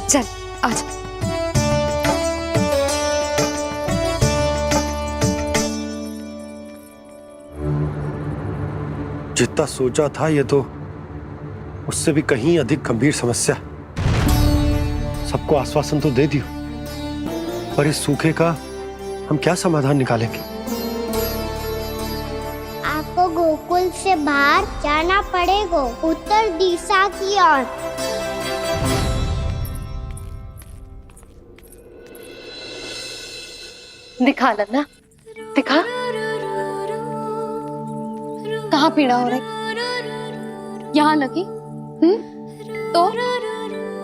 चल आज। जितना सोचा था ये तो उससे भी कहीं अधिक गंभीर समस्या। सबको आश्वासन तो दे दियो, पर इस सूखे का हम क्या समाधान निकालेंगे? आपको गोकुल से बाहर जाना पड़ेगा, उत्तर दिशा की ओर। दिखा लल्ला, दिखा। कहाँ पीड़ा हो रही? यहाँ लगी? तो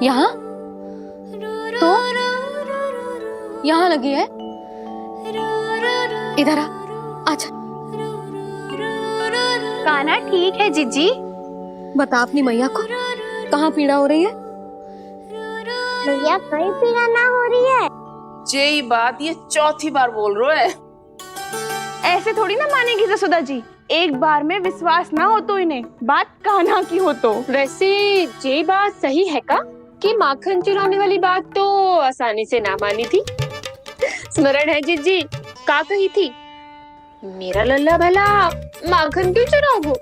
यहाँ? तो यहाँ लगी है? इधर आ, आजा। कान्हा ठीक है जीजी। बता अपनी मैया को कहाँ पीड़ा हो रही है? मैया कहीं पीड़ा ना हो रही है। ये बात ये चौथी बार बोल रहे है। ऐसे थोड़ी ना मानेगी जसोदा जी। एक बार में विश्वास ना हो तो इन्हें, बात कान्हा की हो तो। वैसे ये बात सही है का कि माखन चुराने वाली बात तो आसानी से ना मानी थी। स्मरण है जीजी, का कही थी? मेरा लल्ला भला माखन क्यों चुराओगे?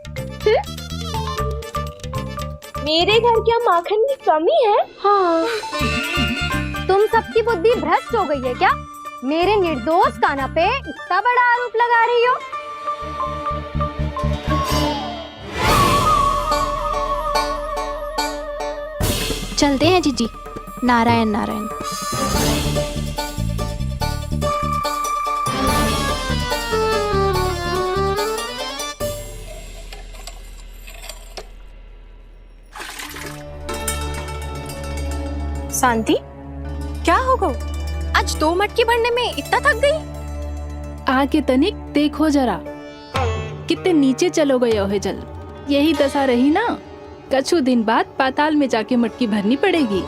मेरे घर क्या माखन की कमी है? हाँ। तुम सबकी बुद्धि भ्रष्ट हो गई है क्या? मेरे निर्दोष कान्हा पे इतना बड़ा आरोप लगा रही हो? चलते हैं जीजी। नारायण नारायण। शांति, क्या हो गो? आज 2 मटकी भरने में इतना थक गई? आके तनिक देखो जरा, कितने नीचे चलो गए हो जल। यही दशा रही ना, कछु दिन बाद पाताल में जाके मटकी भरनी पड़ेगी।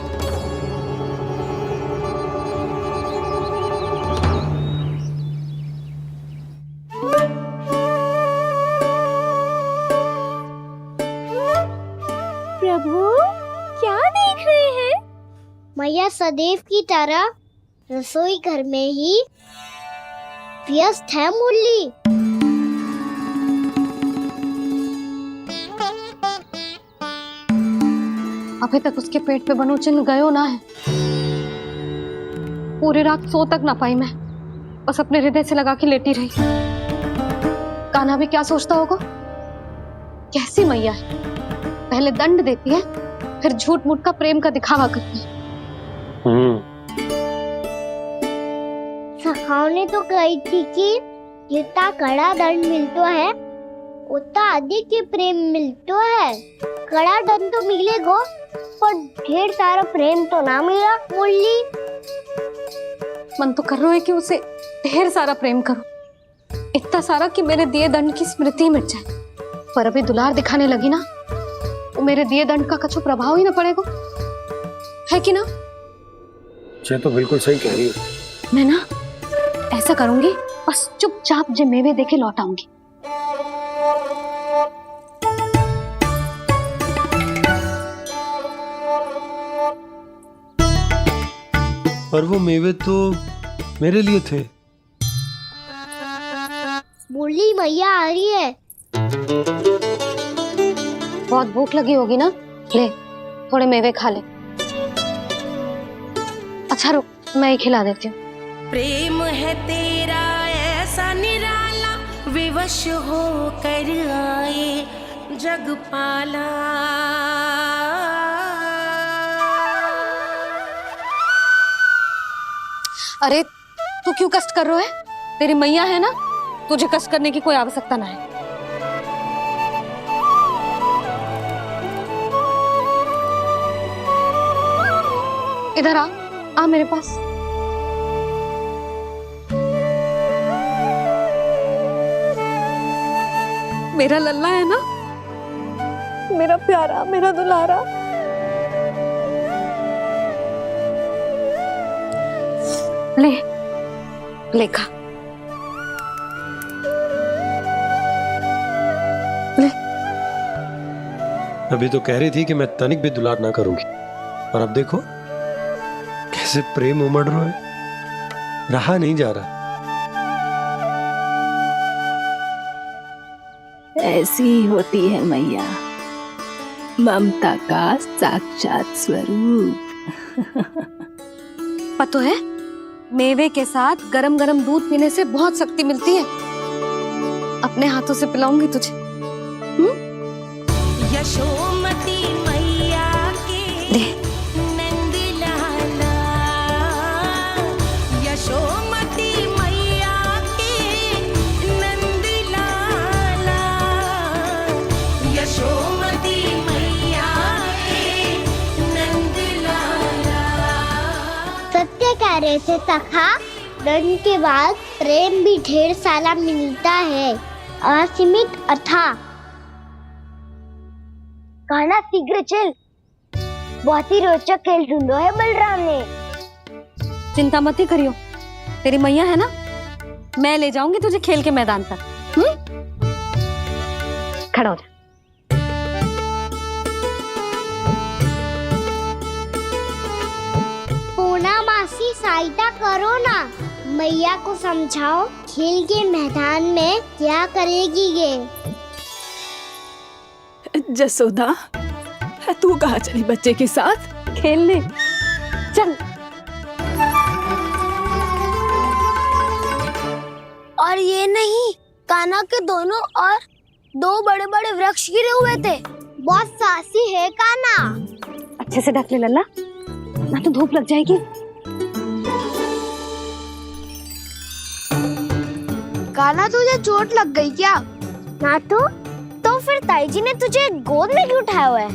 प्रभु, क्या देख रहे हैं? मैया सदैव की तरह रसोई घर में ही व्यस्त है मुरली। अभी तक उसके पेट पे बनो चिन्ह गयो ना है। पूरी रात सो तक ना पाई मैं, बस अपने हृदय से लगा के लेटी रही। कान्हा भी क्या सोचता होगा? कैसी मैया है, पहले दंड देती है, फिर झूठ मूठ का प्रेम का दिखावा करती है। सखाओ ने तो कही थी कि जितना कड़ा दंड मिलता है उतना अधिक ही प्रेम मिलता है। कड़ा दंड तो मिलेगा पर ढेर सारा प्रेम तो ना मिला। मुरली मन तो कर रहा है कि उसे ढेर सारा प्रेम करूं, इतना सारा कि मेरे दिए दंड की स्मृति मिट जाए। पर अभी दुलार दिखाने लगी ना, वो मेरे दिए दंड का कछु प्रभाव ही ना पड़ेगा, है कि ना? ये तो बिल्कुल सही कह रही है। मैं ना ऐसा करूंगी, बस चुपचाप जे मेवे देके लौट आऊंगी। पर वो मेवे तो मेरे लिए थे। मुरली मैया आ रही है। बहुत भूख लगी होगी ना, ले थोड़े मेवे खा ले। अच्छा रुक, मैं ही खिला देती हूँ। प्रेम है तेरा ऐसा निराला, विवश हो कर आए जगपाला। अरे तू क्यों कष्ट कर रहा है? तेरी मैया है ना, तुझे कष्ट करने की कोई आवश्यकता ना है। इधर आ मेरे पास। मेरा लल्ला है ना, मेरा प्यारा, मेरा दुलारा। ले खा। ले। अभी तो कह रही थी कि मैं तनिक भी दुलार ना करूंगी, और अब देखो कैसे प्रेम उमड़ रहा है, रहा नहीं जा रहा। ऐसी ही होती है मैया, ममता का साक्षात स्वरूप। पता है, मेवे के साथ गरम गरम दूध पीने से बहुत शक्ति मिलती है। अपने हाथों से पिलाऊंगी तुझे। यशोमती मैया के नंद लाला, यशोमती मैया के नंद लाला, यशोमती मैया के नंद लाला। सत्य कह रहे थे सखा, दंड के बाद प्रेम भी ढेर सारा मिलता है, असीमित अथाह। गाना शीघ्र चल, बहुत ही रोचक खेल ढूंढो है बलराम ने। चिंता मत ही करियो, तेरी मैया है ना, मैं ले जाऊंगी तुझे खेल के मैदान तक। खड़ा हो जा। पूना मासी सहायता करो ना, मैया को समझाओ खेल के मैदान में क्या करेगी ये। जसोदा, तू कहाँ चली बच्चे के साथ? खेलने चल। और ये नहीं, कान्हा के दोनों और दो बड़े बड़े वृक्ष गिरे हुए थे। बहुत साहसी है कान्हा। अच्छे से ढक ले लल्ला, ना तो धूप लग जाएगी। कान्हा तुझे चोट लग गई क्या? ना तो फिर ताई जी ने तुझे गोद में क्यों उठाया हुआ है?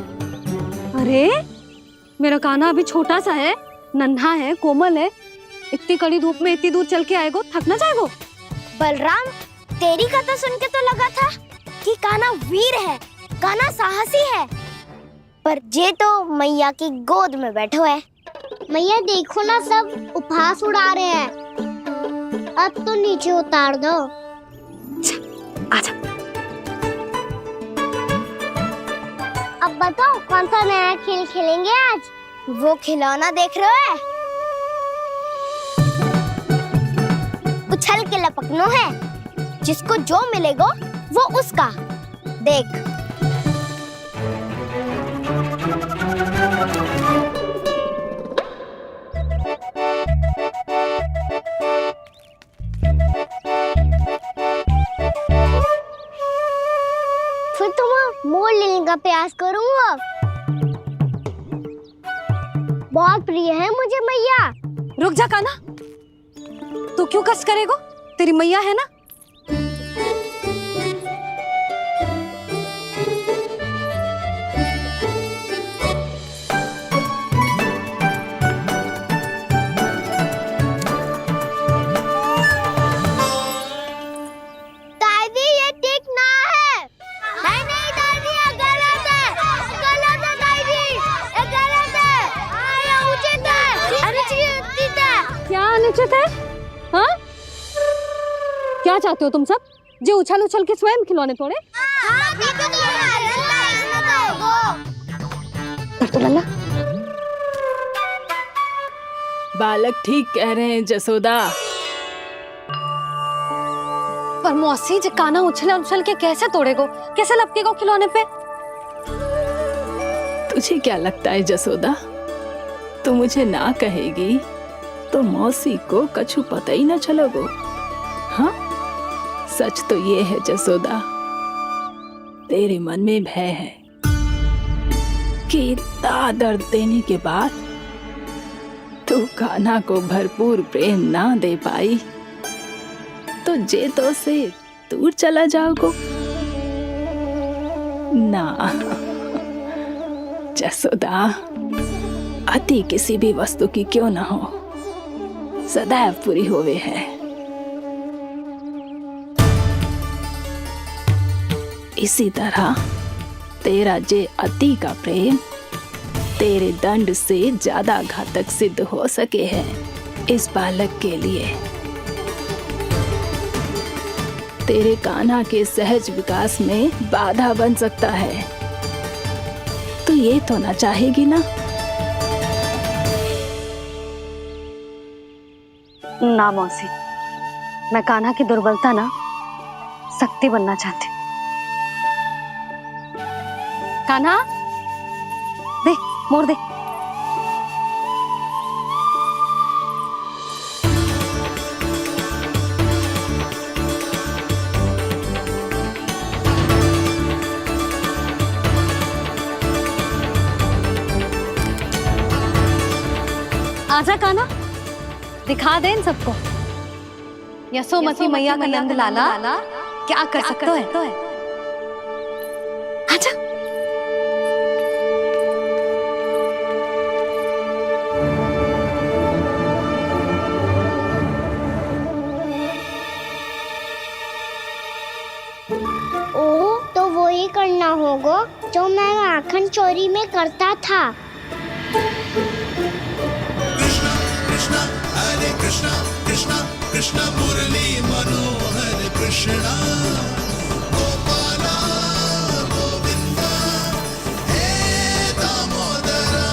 अरे मेरा कान्हा अभी छोटा सा है, नन्हा है, कोमल है। इतनी कड़ी धूप में इतनी दूर चल के आएगो, थक ना जाएगो? बलराम, तेरी कथा सुन के तो लगा था कि कान्हा वीर है, कान्हा साहसी है, पर जे तो मैया की गोद में बैठो है। मैया देखो ना, सब उपहास उड़ा रहे हैं। अब तो नीचे उतार दो। आजा। अब बताओ कौन सा नया खेल खेलेंगे आज? वो खिलौना देख रहे हो? उछल के लपकनो है, जिसको जो मिलेगा वो उसका। देख। फिर तुम मोड़ लेने का प्रयास करूंगा। बहुत प्रिय है मुझे मैया। रुक जा कान्हा, तू क्यों कष्ट करेगो? तेरी मैया है ना। दादी ये ठीक ना है। नहीं दादी ये गलत है। गलत है दादी, ये गलत है। ये उचित है। अनुचित है। क्या अनुचित है? हाँ? क्या चाहते हो तुम सब? जो उछल उछल के स्वयं खिलौने तोड़े? तो लल्ला, बालक ठीक कह रहे हैं जसोदा। पर मौसी जो कान्हा उछल उछल के कैसे तोड़ेगो? कैसे लपकेगो खिलौने पे? तुझे क्या लगता है जसोदा, तू मुझे ना कहेगी तो मौसी को कछु पता ही ना चलोगो? हाँ, सच तो ये है जसोदा, तेरे मन में भय है कि इतना दर्द देने के बाद तू कान्हा को भरपूर प्रेम ना दे पाई तो जेतो से दूर चला जाओगो ना। जसोदा, अति किसी भी वस्तु की क्यों ना हो, सदैव पूरी होवे है। इसी तरह तेरा जे अति का प्रेम तेरे दंड से ज्यादा घातक सिद्ध हो सके है इस बालक के लिए। तेरे कान्हा के सहज विकास में बाधा बन सकता है। तो ये तो ना चाहेगी ना? ना मौसी, मैं कान्हा की दुर्बलता ना शक्ति बनना चाहती। कान्हा, दे मोड़ दे। आजा कान्हा, दिखा दे इन सबको यशोमती मैया का नंद लाला क्या कर सकता है। आजा। ओ, तो वो ही करना होगा जो मैं माखन चोरी में करता था। कृष्णा हरे कृष्णा कृष्णा कृष्णा मुरली मनोहर कृष्णा गोपाला गोविंदा हे दामोदरा।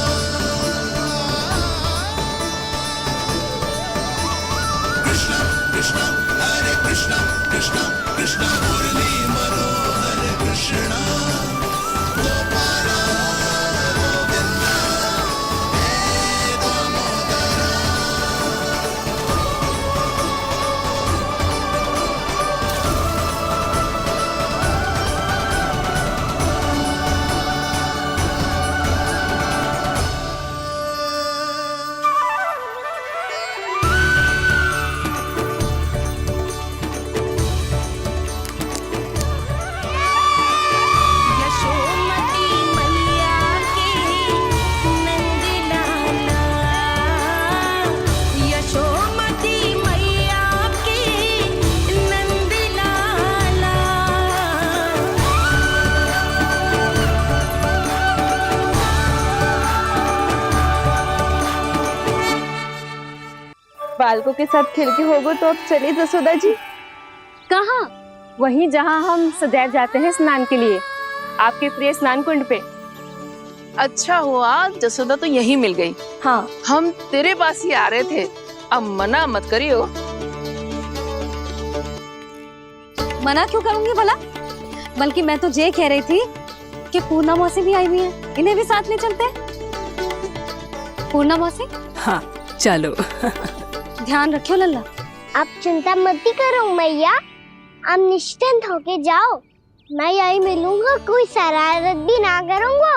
कृष्णा कृष्णा हरे कृष्णा कृष्णा कृष्णा मुरली मनोहर कृष्णा गोपाला गोविंदा हे दामोदरा। यशोमती मैया के नंद लाला। यशोमती मैया के नंद लाला। बालकों के साथ खेल के होगो तो अब चलिए जसोदा जी। कहाँ? वहीं जहाँ हम सदैव जाते हैं स्नान के लिए, आपके प्रिय स्नान कुंड पे। अच्छा हुआ जसोदा तो यहीं मिल गई। हाँ, हम तेरे पास ही आ रहे थे, अब मना मत करियो। मना क्यों करूंगी भला? बल्कि मैं तो ये कह रही थी कि पूर्णा मौसी भी आई हुई है, इन्हें भी साथ ले चलते हैं। पूर्णा मौसी, हाँ चलो। ध्यान रखियो लल्ला। आप चिंता मत करो मैया, आप निश्चिंत होके जाओ, मैं यही मिलूंगा, कोई शरारत भी ना करूंगा।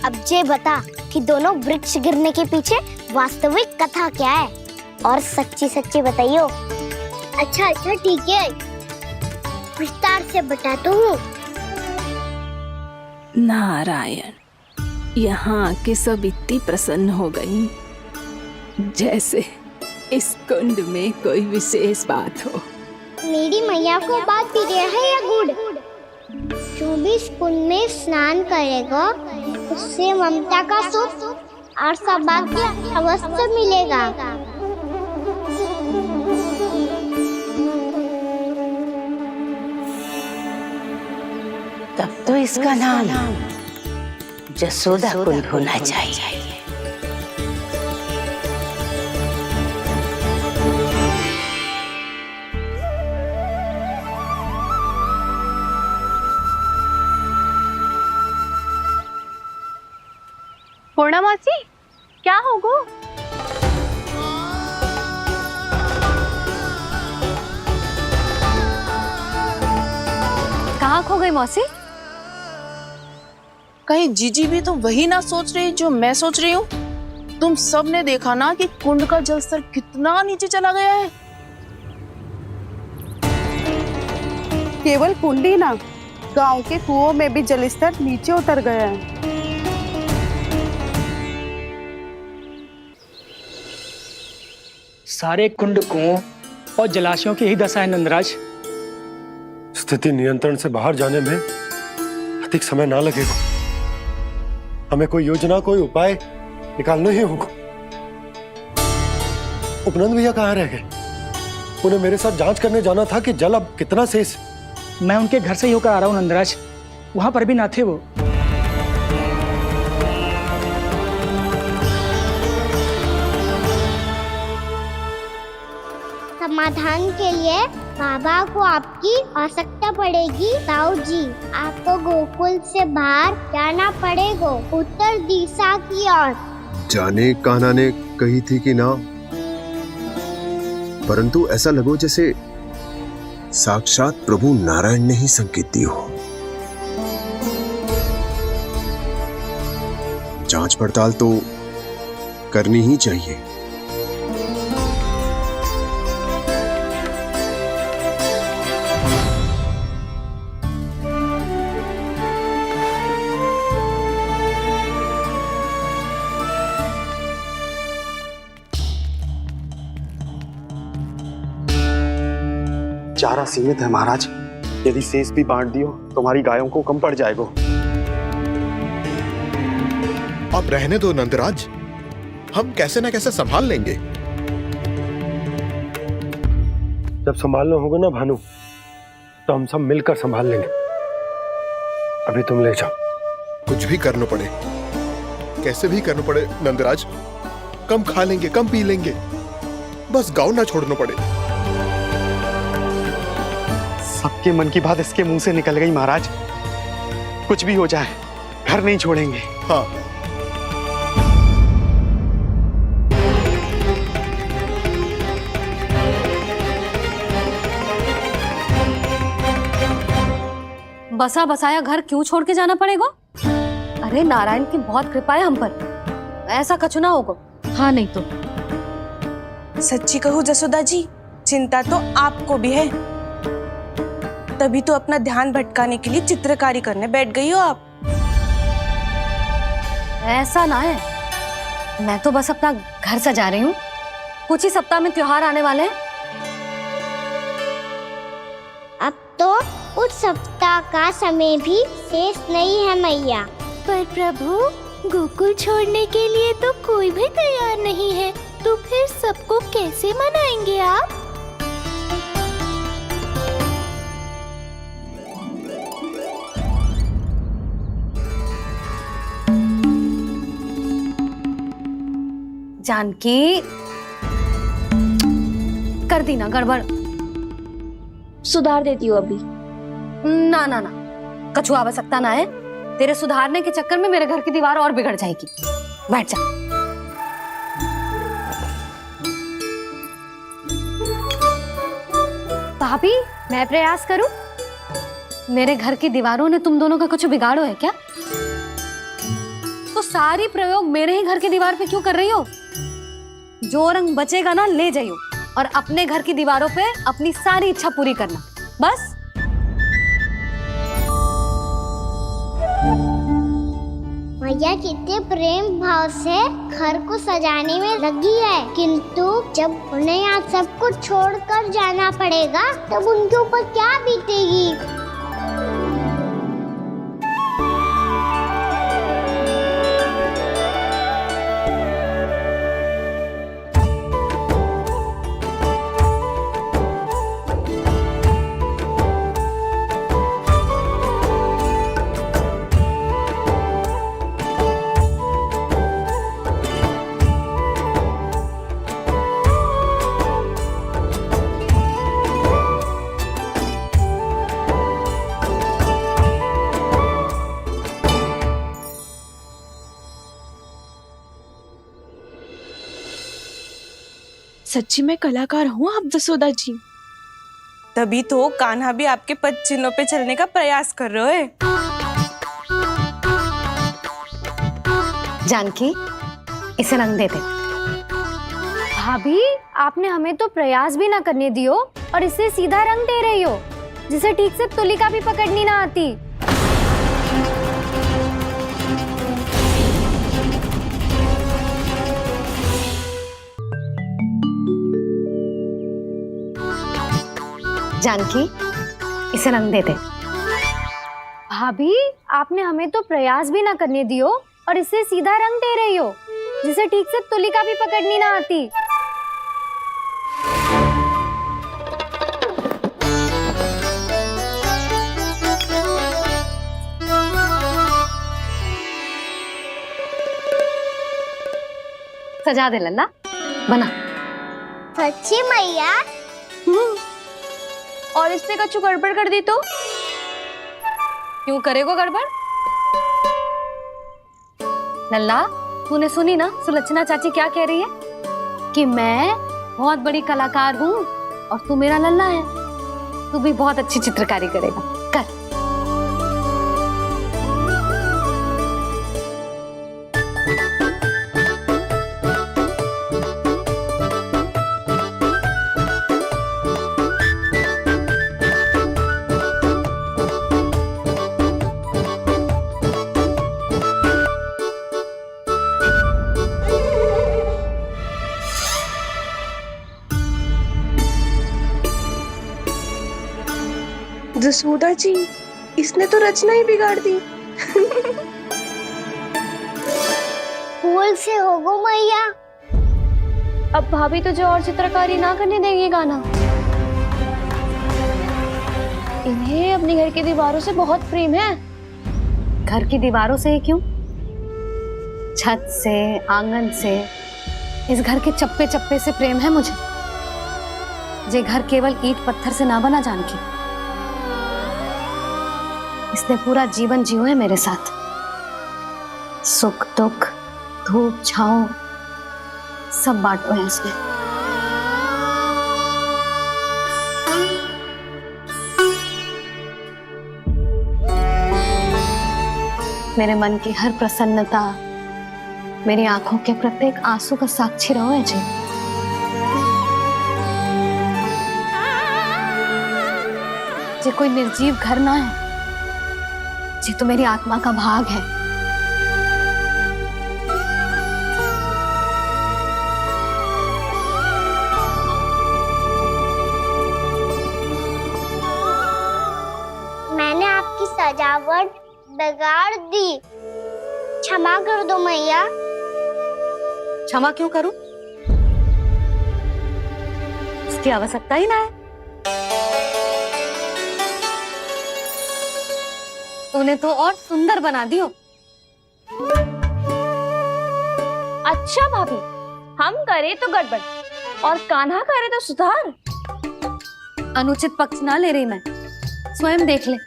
अब ये बता कि दोनों वृक्ष गिरने के पीछे वास्तविक कथा क्या है, और सच्ची सच्ची बताइयो। अच्छा अच्छा ठीक है, विस्तार से बताता हूँ। नारायण, यहाँ के सब इतनी प्रसन्न हो गई जैसे इस कुंड में कोई विशेष बात हो। मेरी मैया को बात प्रिय है या गुड़? जो भी इस कुंड में स्नान करेगा उससे ममता का सुख और सौभाग्य अवश्य मिलेगा। तब तो इसका नाम जसोदा कुंड होना चाहिए। पूर्णा मासी, क्या हो गो? कहाँ खो गई मौसी? कहीं जीजी भी तो वही ना सोच रही जो मैं सोच रही हूँ? तुम सब ने देखा ना कि कुंड का जलस्तर कितना नीचे चला गया है। केवल कुंड ही ना, गांव के कुओं में भी जलस्तर नीचे उतर गया है। सारे कुंड कुओं और जलाशयों की ही दशा है नंदराज। स्थिति नियंत्रण से बाहर जाने में अधिक समय ना लगेगा। हमें कोई योजना, कोई उपाय निकालना ही होगा। उपनंद भैया कहाँ रह गए? उन्हें मेरे साथ जांच करने जाना था कि जल अब कितना शेष। मैं उनके घर से ही होकर आ रहा हूँ नंदराज, वहां पर भी ना थे वो। समाधान के लिए बाबा को आपकी आवश्यकता पड़ेगी। ताऊ जी, आपको गोकुल से बाहर जाना पड़ेगा, उत्तर दिशा की ओर। जाने कान्हा ने कही थी कि ना, परंतु ऐसा लगो जैसे साक्षात प्रभु नारायण ने ही संकेत दी हो। जांच पड़ताल तो करनी ही चाहिए। चारा सीमित है महाराज, यदि शेष भी बांट दियो तो हमारी गायों को कम पड़ जाएगा। अब रहने दो नंदराज, हम कैसे न कैसे संभाल लेंगे। जब संभालना होगा ना भानु, तो हम सब मिलकर संभाल लेंगे। अभी तुम ले जाओ। कुछ भी करना पड़े, कैसे भी करना पड़े नंदराज, कम खा लेंगे, कम पी लेंगे, बस गाँव ना छोड़ना पड़े। सबके मन की बात इसके मुंह से निकल गई महाराज। कुछ भी हो जाए घर नहीं छोड़ेंगे। हाँ, बसा बसाया घर क्यों छोड़ के जाना पड़ेगा? अरे नारायण की बहुत कृपा है हम पर, ऐसा कछु ना होगा। हाँ नहीं तो सच्ची कहूँ जसोदा जी, चिंता तो आपको भी है, तभी तो अपना ध्यान भटकाने के लिए चित्रकारी करने बैठ गई हो आप। ऐसा ना है, मैं तो बस अपना घर सजा रही हूँ। कुछ ही सप्ताह में त्योहार आने वाले हैं। अब तो उस सप्ताह का समय भी शेष नहीं है मैया। पर प्रभु, गोकुल छोड़ने के लिए तो कोई भी तैयार नहीं है, तो फिर सबको कैसे मनाएंगे आप? जानकी, कर दी ना गड़बड़। सुधार देती हूँ अभी। ना ना ना, कछु आवश्यकता ना है। तेरे सुधारने के चक्कर में मेरे घर की दीवार और बिगड़ जाएगी। बैठ जा। भाभी, मैं प्रयास करूं? मेरे घर की दीवारों ने तुम दोनों का कुछ बिगाड़ो है क्या? तो सारी प्रयोग मेरे ही घर की दीवार पे क्यों कर रही हो? जो रंग बचेगा ना ले जाइयो और अपने घर की दीवारों पे अपनी सारी इच्छा पूरी करना, बस। मैया कितने प्रेम भाव से घर को सजाने में लगी है, किंतु जब उन्हें यहाँ सब कुछ छोड़कर जाना पड़ेगा तब उनके ऊपर क्या बीतेगी? सच्ची में कलाकार हूँ आप जसोदा जी, तभी तो कान्हा भी आपके पद चिन्हों पे चलने का प्रयास कर रहे हैं। जानकी, इसे रंग देते। भाभी, आपने हमें तो प्रयास भी ना करने दियो और इसे सीधा रंग दे रही हो, जिसे ठीक से तुलिका भी पकड़नी ना आती। जानकी, इसे रंग देते। भाभी, आपने हमें तो प्रयास भी ना करने दियो और इसे सीधा रंग दे रही हो, जिसे ठीक से तुलिका भी पकड़नी ना आती। सजा दे लल्ला, बना। सच्ची मैया? और इसने कछु गड़बड़ कर दी तो? क्यों करेगो गड़बड़? लल्ला, तूने सुनी ना सुलक्षणा चाची क्या कह रही है? कि मैं बहुत बड़ी कलाकार हूँ और तू मेरा लल्ला है, तू भी बहुत अच्छी चित्रकारी करेगा, कर। जसोदा जी, इसने तो रचना ही बिगाड़ दी। फूल से होगो मैया। अब भाभी तुझे और चित्रकारी ना करने देंगे गाना। इन्हें अपने घर की दीवारों से बहुत प्रेम है। घर की दीवारों से ही क्यों, छत से, आंगन से, इस घर के चप्पे चप्पे से प्रेम है मुझे। ये घर केवल ईंट पत्थर से ना बना जानकी, इसने पूरा जीवन जियो है मेरे साथ। सुख दुख, धूप छांव सब बांटो है इसने। मेरे मन की हर प्रसन्नता, मेरी आंखों के प्रत्येक आंसू का साक्षी रहो है जी। ये कोई निर्जीव घर ना है, ये तो मेरी आत्मा का भाग है। मैंने आपकी सजावट बिगाड़ दी, क्षमा कर दो मैया। क्षमा क्यों करूं? उसकी आवश्यकता ही ना है। तूने तो और सुंदर बना दियो। अच्छा भाभी, हम करे तो गड़बड़ और कान्हा करे तो सुधार। अनुचित पक्ष ना ले रही मैं, स्वयं देख ले।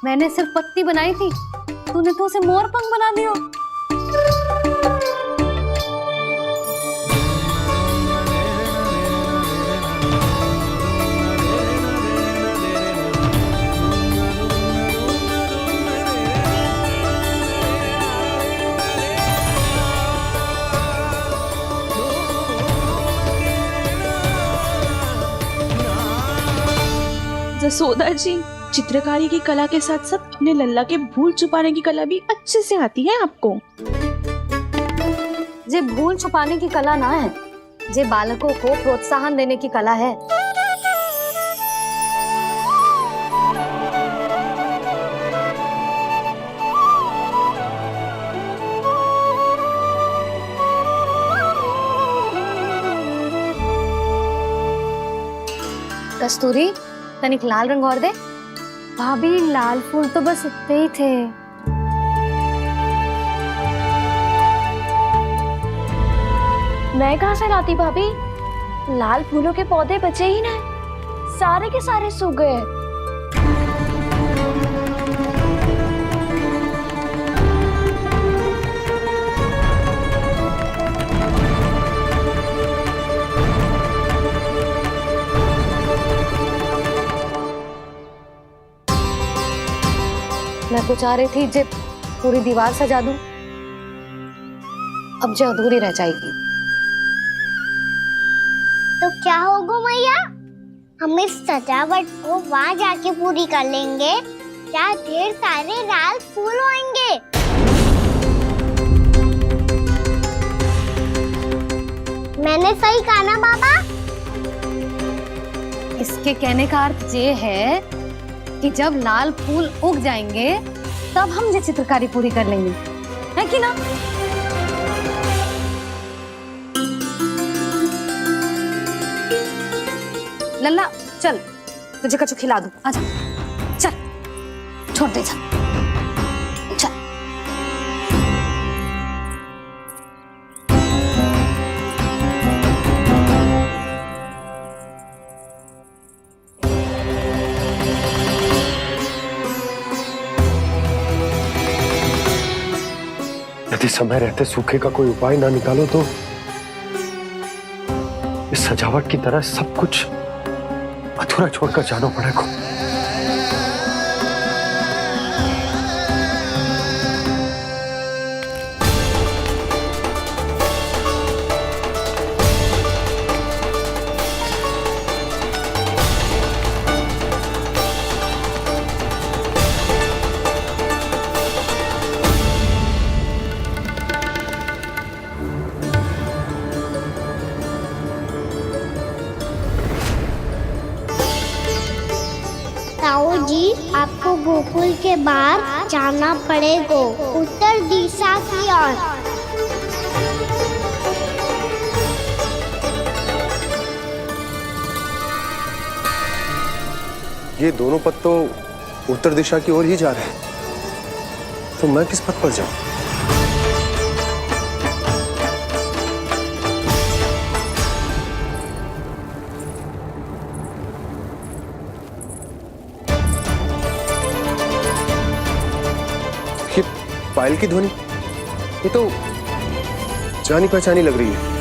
मैंने सिर्फ पत्ती बनाई थी, तूने तो उसे मोर पंख बना दियो। जसोदा जी, चित्रकारी की कला के साथ साथ अपने लल्ला के भूल छुपाने की कला भी अच्छे से आती है आपको। जे भूल छुपाने की कला ना है, जे बालकों को प्रोत्साहन देने की कला है। कस्तूरी, तनिक लाल रंग और दे। भाभी लाल फूल तो बस इतने ही थे। मैं कहाँ से लाती भाभी? लाल फूलों के पौधे बचे ही नहीं, सारे के सारे सूख गए। मैं तो चाह रही थी जे पूरी दीवार सजा दूं, अब जो अधूरी रह जाएगी। तो क्या होगा मैया, हम इस सजावट को वहाँ जाके पूरी कर लेंगे, क्या ढेर सारे लाल फूल होंगे। मैंने सही कहा ना बाबा? इसके कहने का अर्थ ये है कि जब लाल फूल उग जाएंगे तब हम ये चित्रकारी पूरी कर लेंगे, है कि ना? लल्ला चल, तुझे कछु खिला दूं, आजा, चल, छोड़ दे, चल, चल। यदि समय रहते सूखे का कोई उपाय ना निकालो तो इस सजावट की तरह सब कुछ अधूरा छोड़कर जाना पड़ेगा। ताऊ जी, आपको गोकुल के बाहर जाना पड़ेगा, उत्तर दिशा की ओर। ये दोनों पथ तो उत्तर दिशा की ओर ही जा रहे हैं, तो मैं किस पथ पर जाऊं? ये पायल की ध्वनि, ये तो जानी पहचानी लग रही है।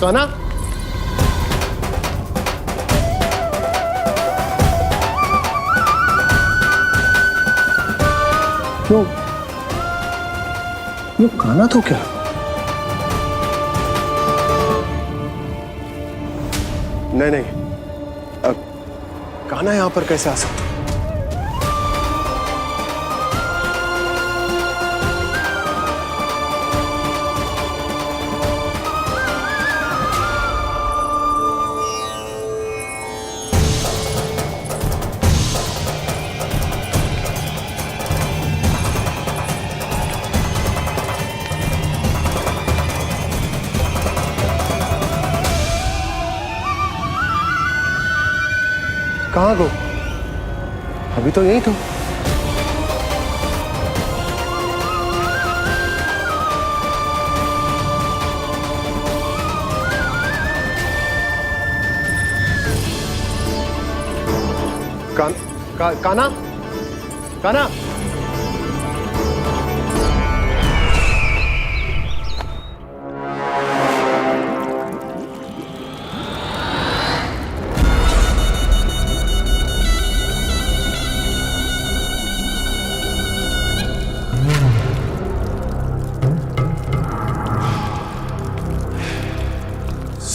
कान्हा, ये कान्हा तो क्या? नहीं नहीं, कान्हा यहां पर कैसे आ सकता? कहाँ गो? अभी तो यही तो। कान्हा, कान्हा,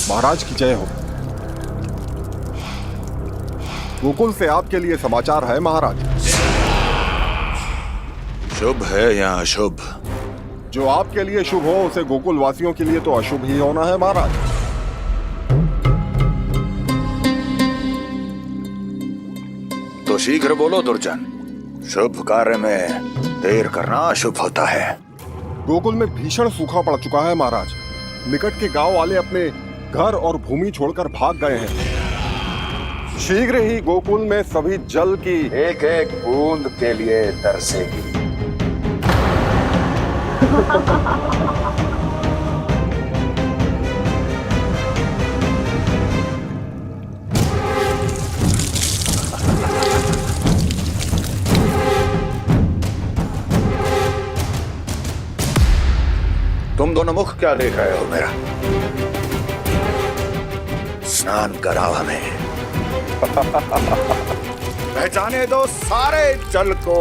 महाराज की जय हो। गोकुल से आपके लिए समाचार है महाराज। शुभ है या अशुभ? जो आपके लिए शुभ हो उसे गोकुल वासियों के लिए तो अशुभ ही होना है महाराज। तो शीघ्र बोलो दुर्जन, शुभ कार्य में देर करना अशुभ होता है। गोकुल में भीषण सूखा पड़ चुका है महाराज। निकट के गांव वाले अपने घर और भूमि छोड़कर भाग गए हैं। शीघ्र ही गोकुल में सभी जल की एक एक बूंद के लिए तरसेगी। तुम दोनों मुख क्या देख रहे हो मेरा? स्नान कराओ हमें। पहचाने दो सारे जल को।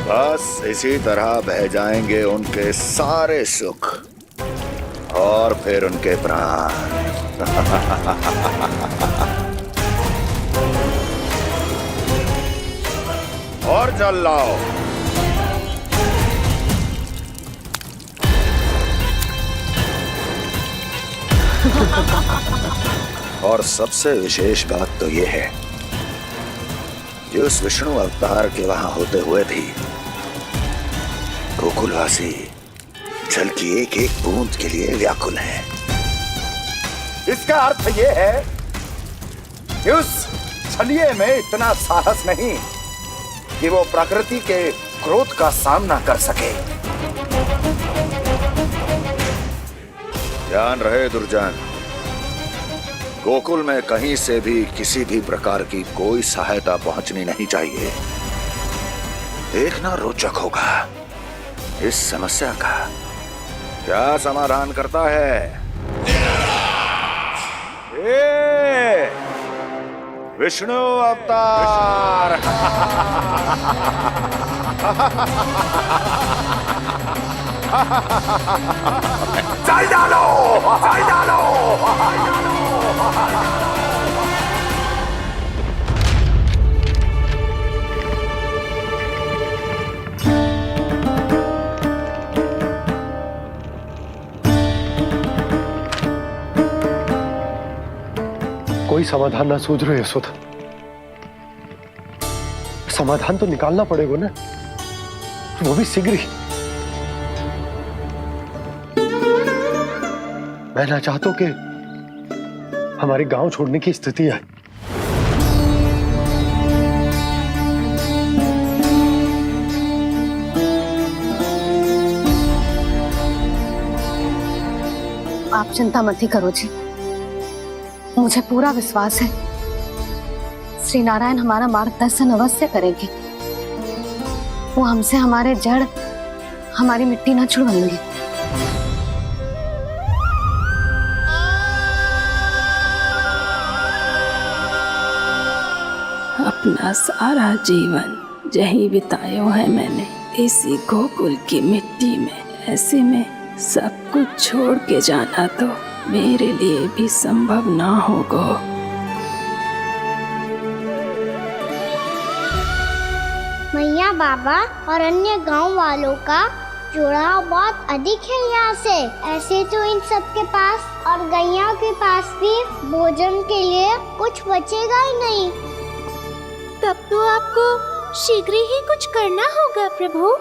बस इसी तरह बह जाएंगे उनके सारे सुख और फिर उनके प्राण। और जल लाओ। और सबसे विशेष बात तो यह है कि उस विष्णु अवतार के वहां होते हुए भी गोकुलवासी जल की एक एक बूंद के लिए व्याकुल हैं। इसका अर्थ यह है कि उस छलिए में इतना साहस नहीं कि वो प्रकृति के क्रोध का सामना कर सके। ध्यान रहे दुर्जन, गोकुल में कहीं से भी किसी भी प्रकार की कोई सहायता पहुंचनी नहीं चाहिए। देखना रोचक होगा इस समस्या का क्या समाधान करता है। विष्णु अवतार। जल डालो, जल डालो। कोई समाधान ना सूझ रहे यशोदा। समाधान तो निकालना पड़ेगा ना, वो भी शीघ्र ही। मैं ना चाहता कि हमारे गांव छोड़ने की स्थिति आए। आप चिंता मत ही करो जी, मुझे पूरा विश्वास है श्री नारायण हमारा मार्गदर्शन अवश्य करेंगे। वो हमसे हमारे जड़, हमारी मिट्टी न छुड़वाएंगे। अपना सारा जीवन यही बितायो है मैंने, इसी गोकुल की मिट्टी में। ऐसे में सब कुछ छोड़ के जाना तो मेरे लिए भी संभव ना होगा। मैया बाबा और अन्य गांव वालों का जुड़ाव बहुत अधिक है यहाँ से। ऐसे तो इन सब के पास और गैया के पास भी भोजन के लिए कुछ बचेगा ही नहीं। तब तो आपको शीघ्र ही कुछ करना होगा प्रभु।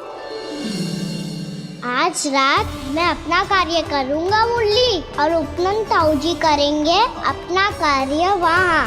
आज रात मैं अपना कार्य करूँगा मुरली, और उपनंद ताऊ जी करेंगे अपना कार्य वहाँ।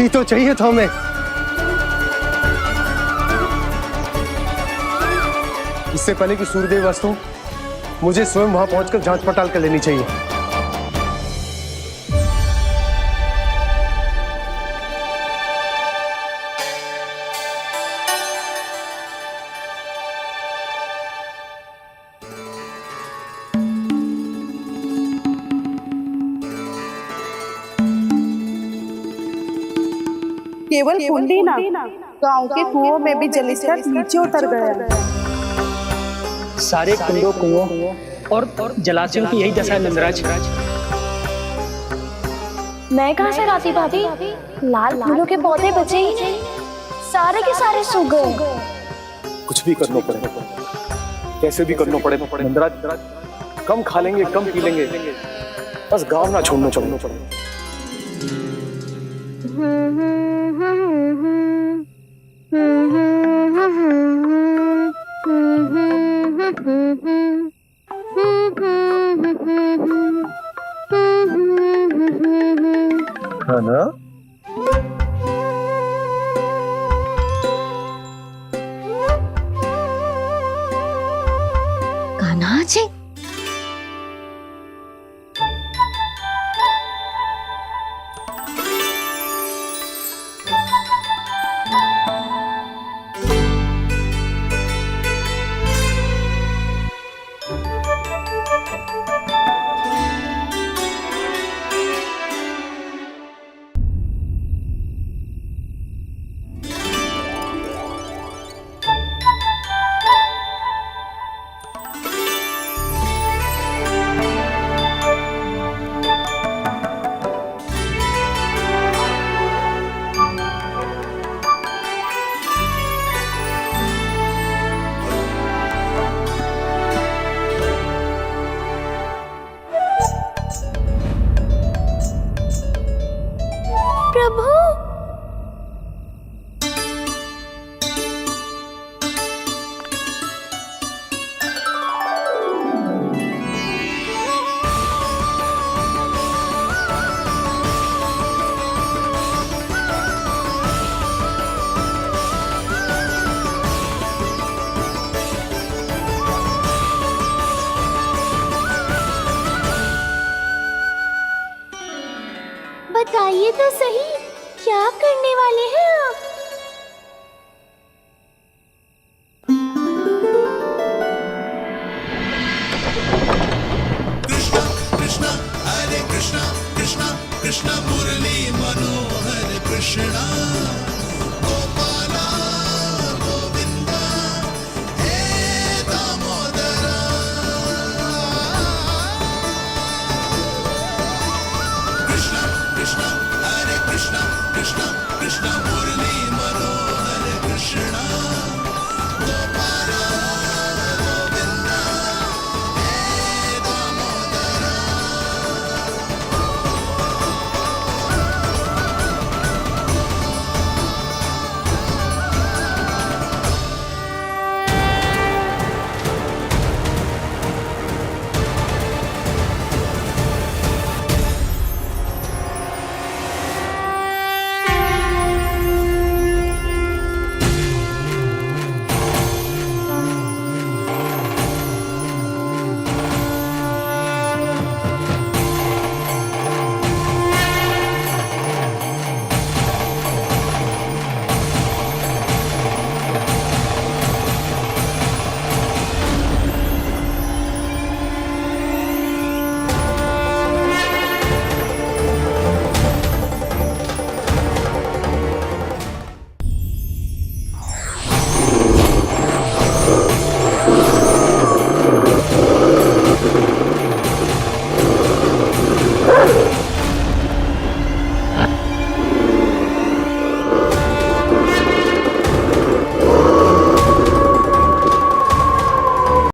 ही तो चाहिए था हमें। इससे पहले कि सूर्यदेव वस्तु, मुझे स्वयं वहां पहुंचकर जांच पड़ताल कर लेनी चाहिए। केवल कुंडी ना, गांव के कुओं में भी जलस्तर नीचे उतर गया। सारे कुंडों कुओं और जलाशयों की यही दशा है नंदराज। मैं कहाँ से लाती भाभी? लाल फूलों के पौधे बचे ही नहीं, सारे के सारे सूख गए। कुछ भी करना पड़े, कैसे भी करना पड़े नंदराज, कम खा लेंगे, कम पी लेंगे, बस गांव ना छोड़ना चाहिए। है ना? कान्हा जी, प्रभु, बताइए तो सही, क्या करने वाले हैं?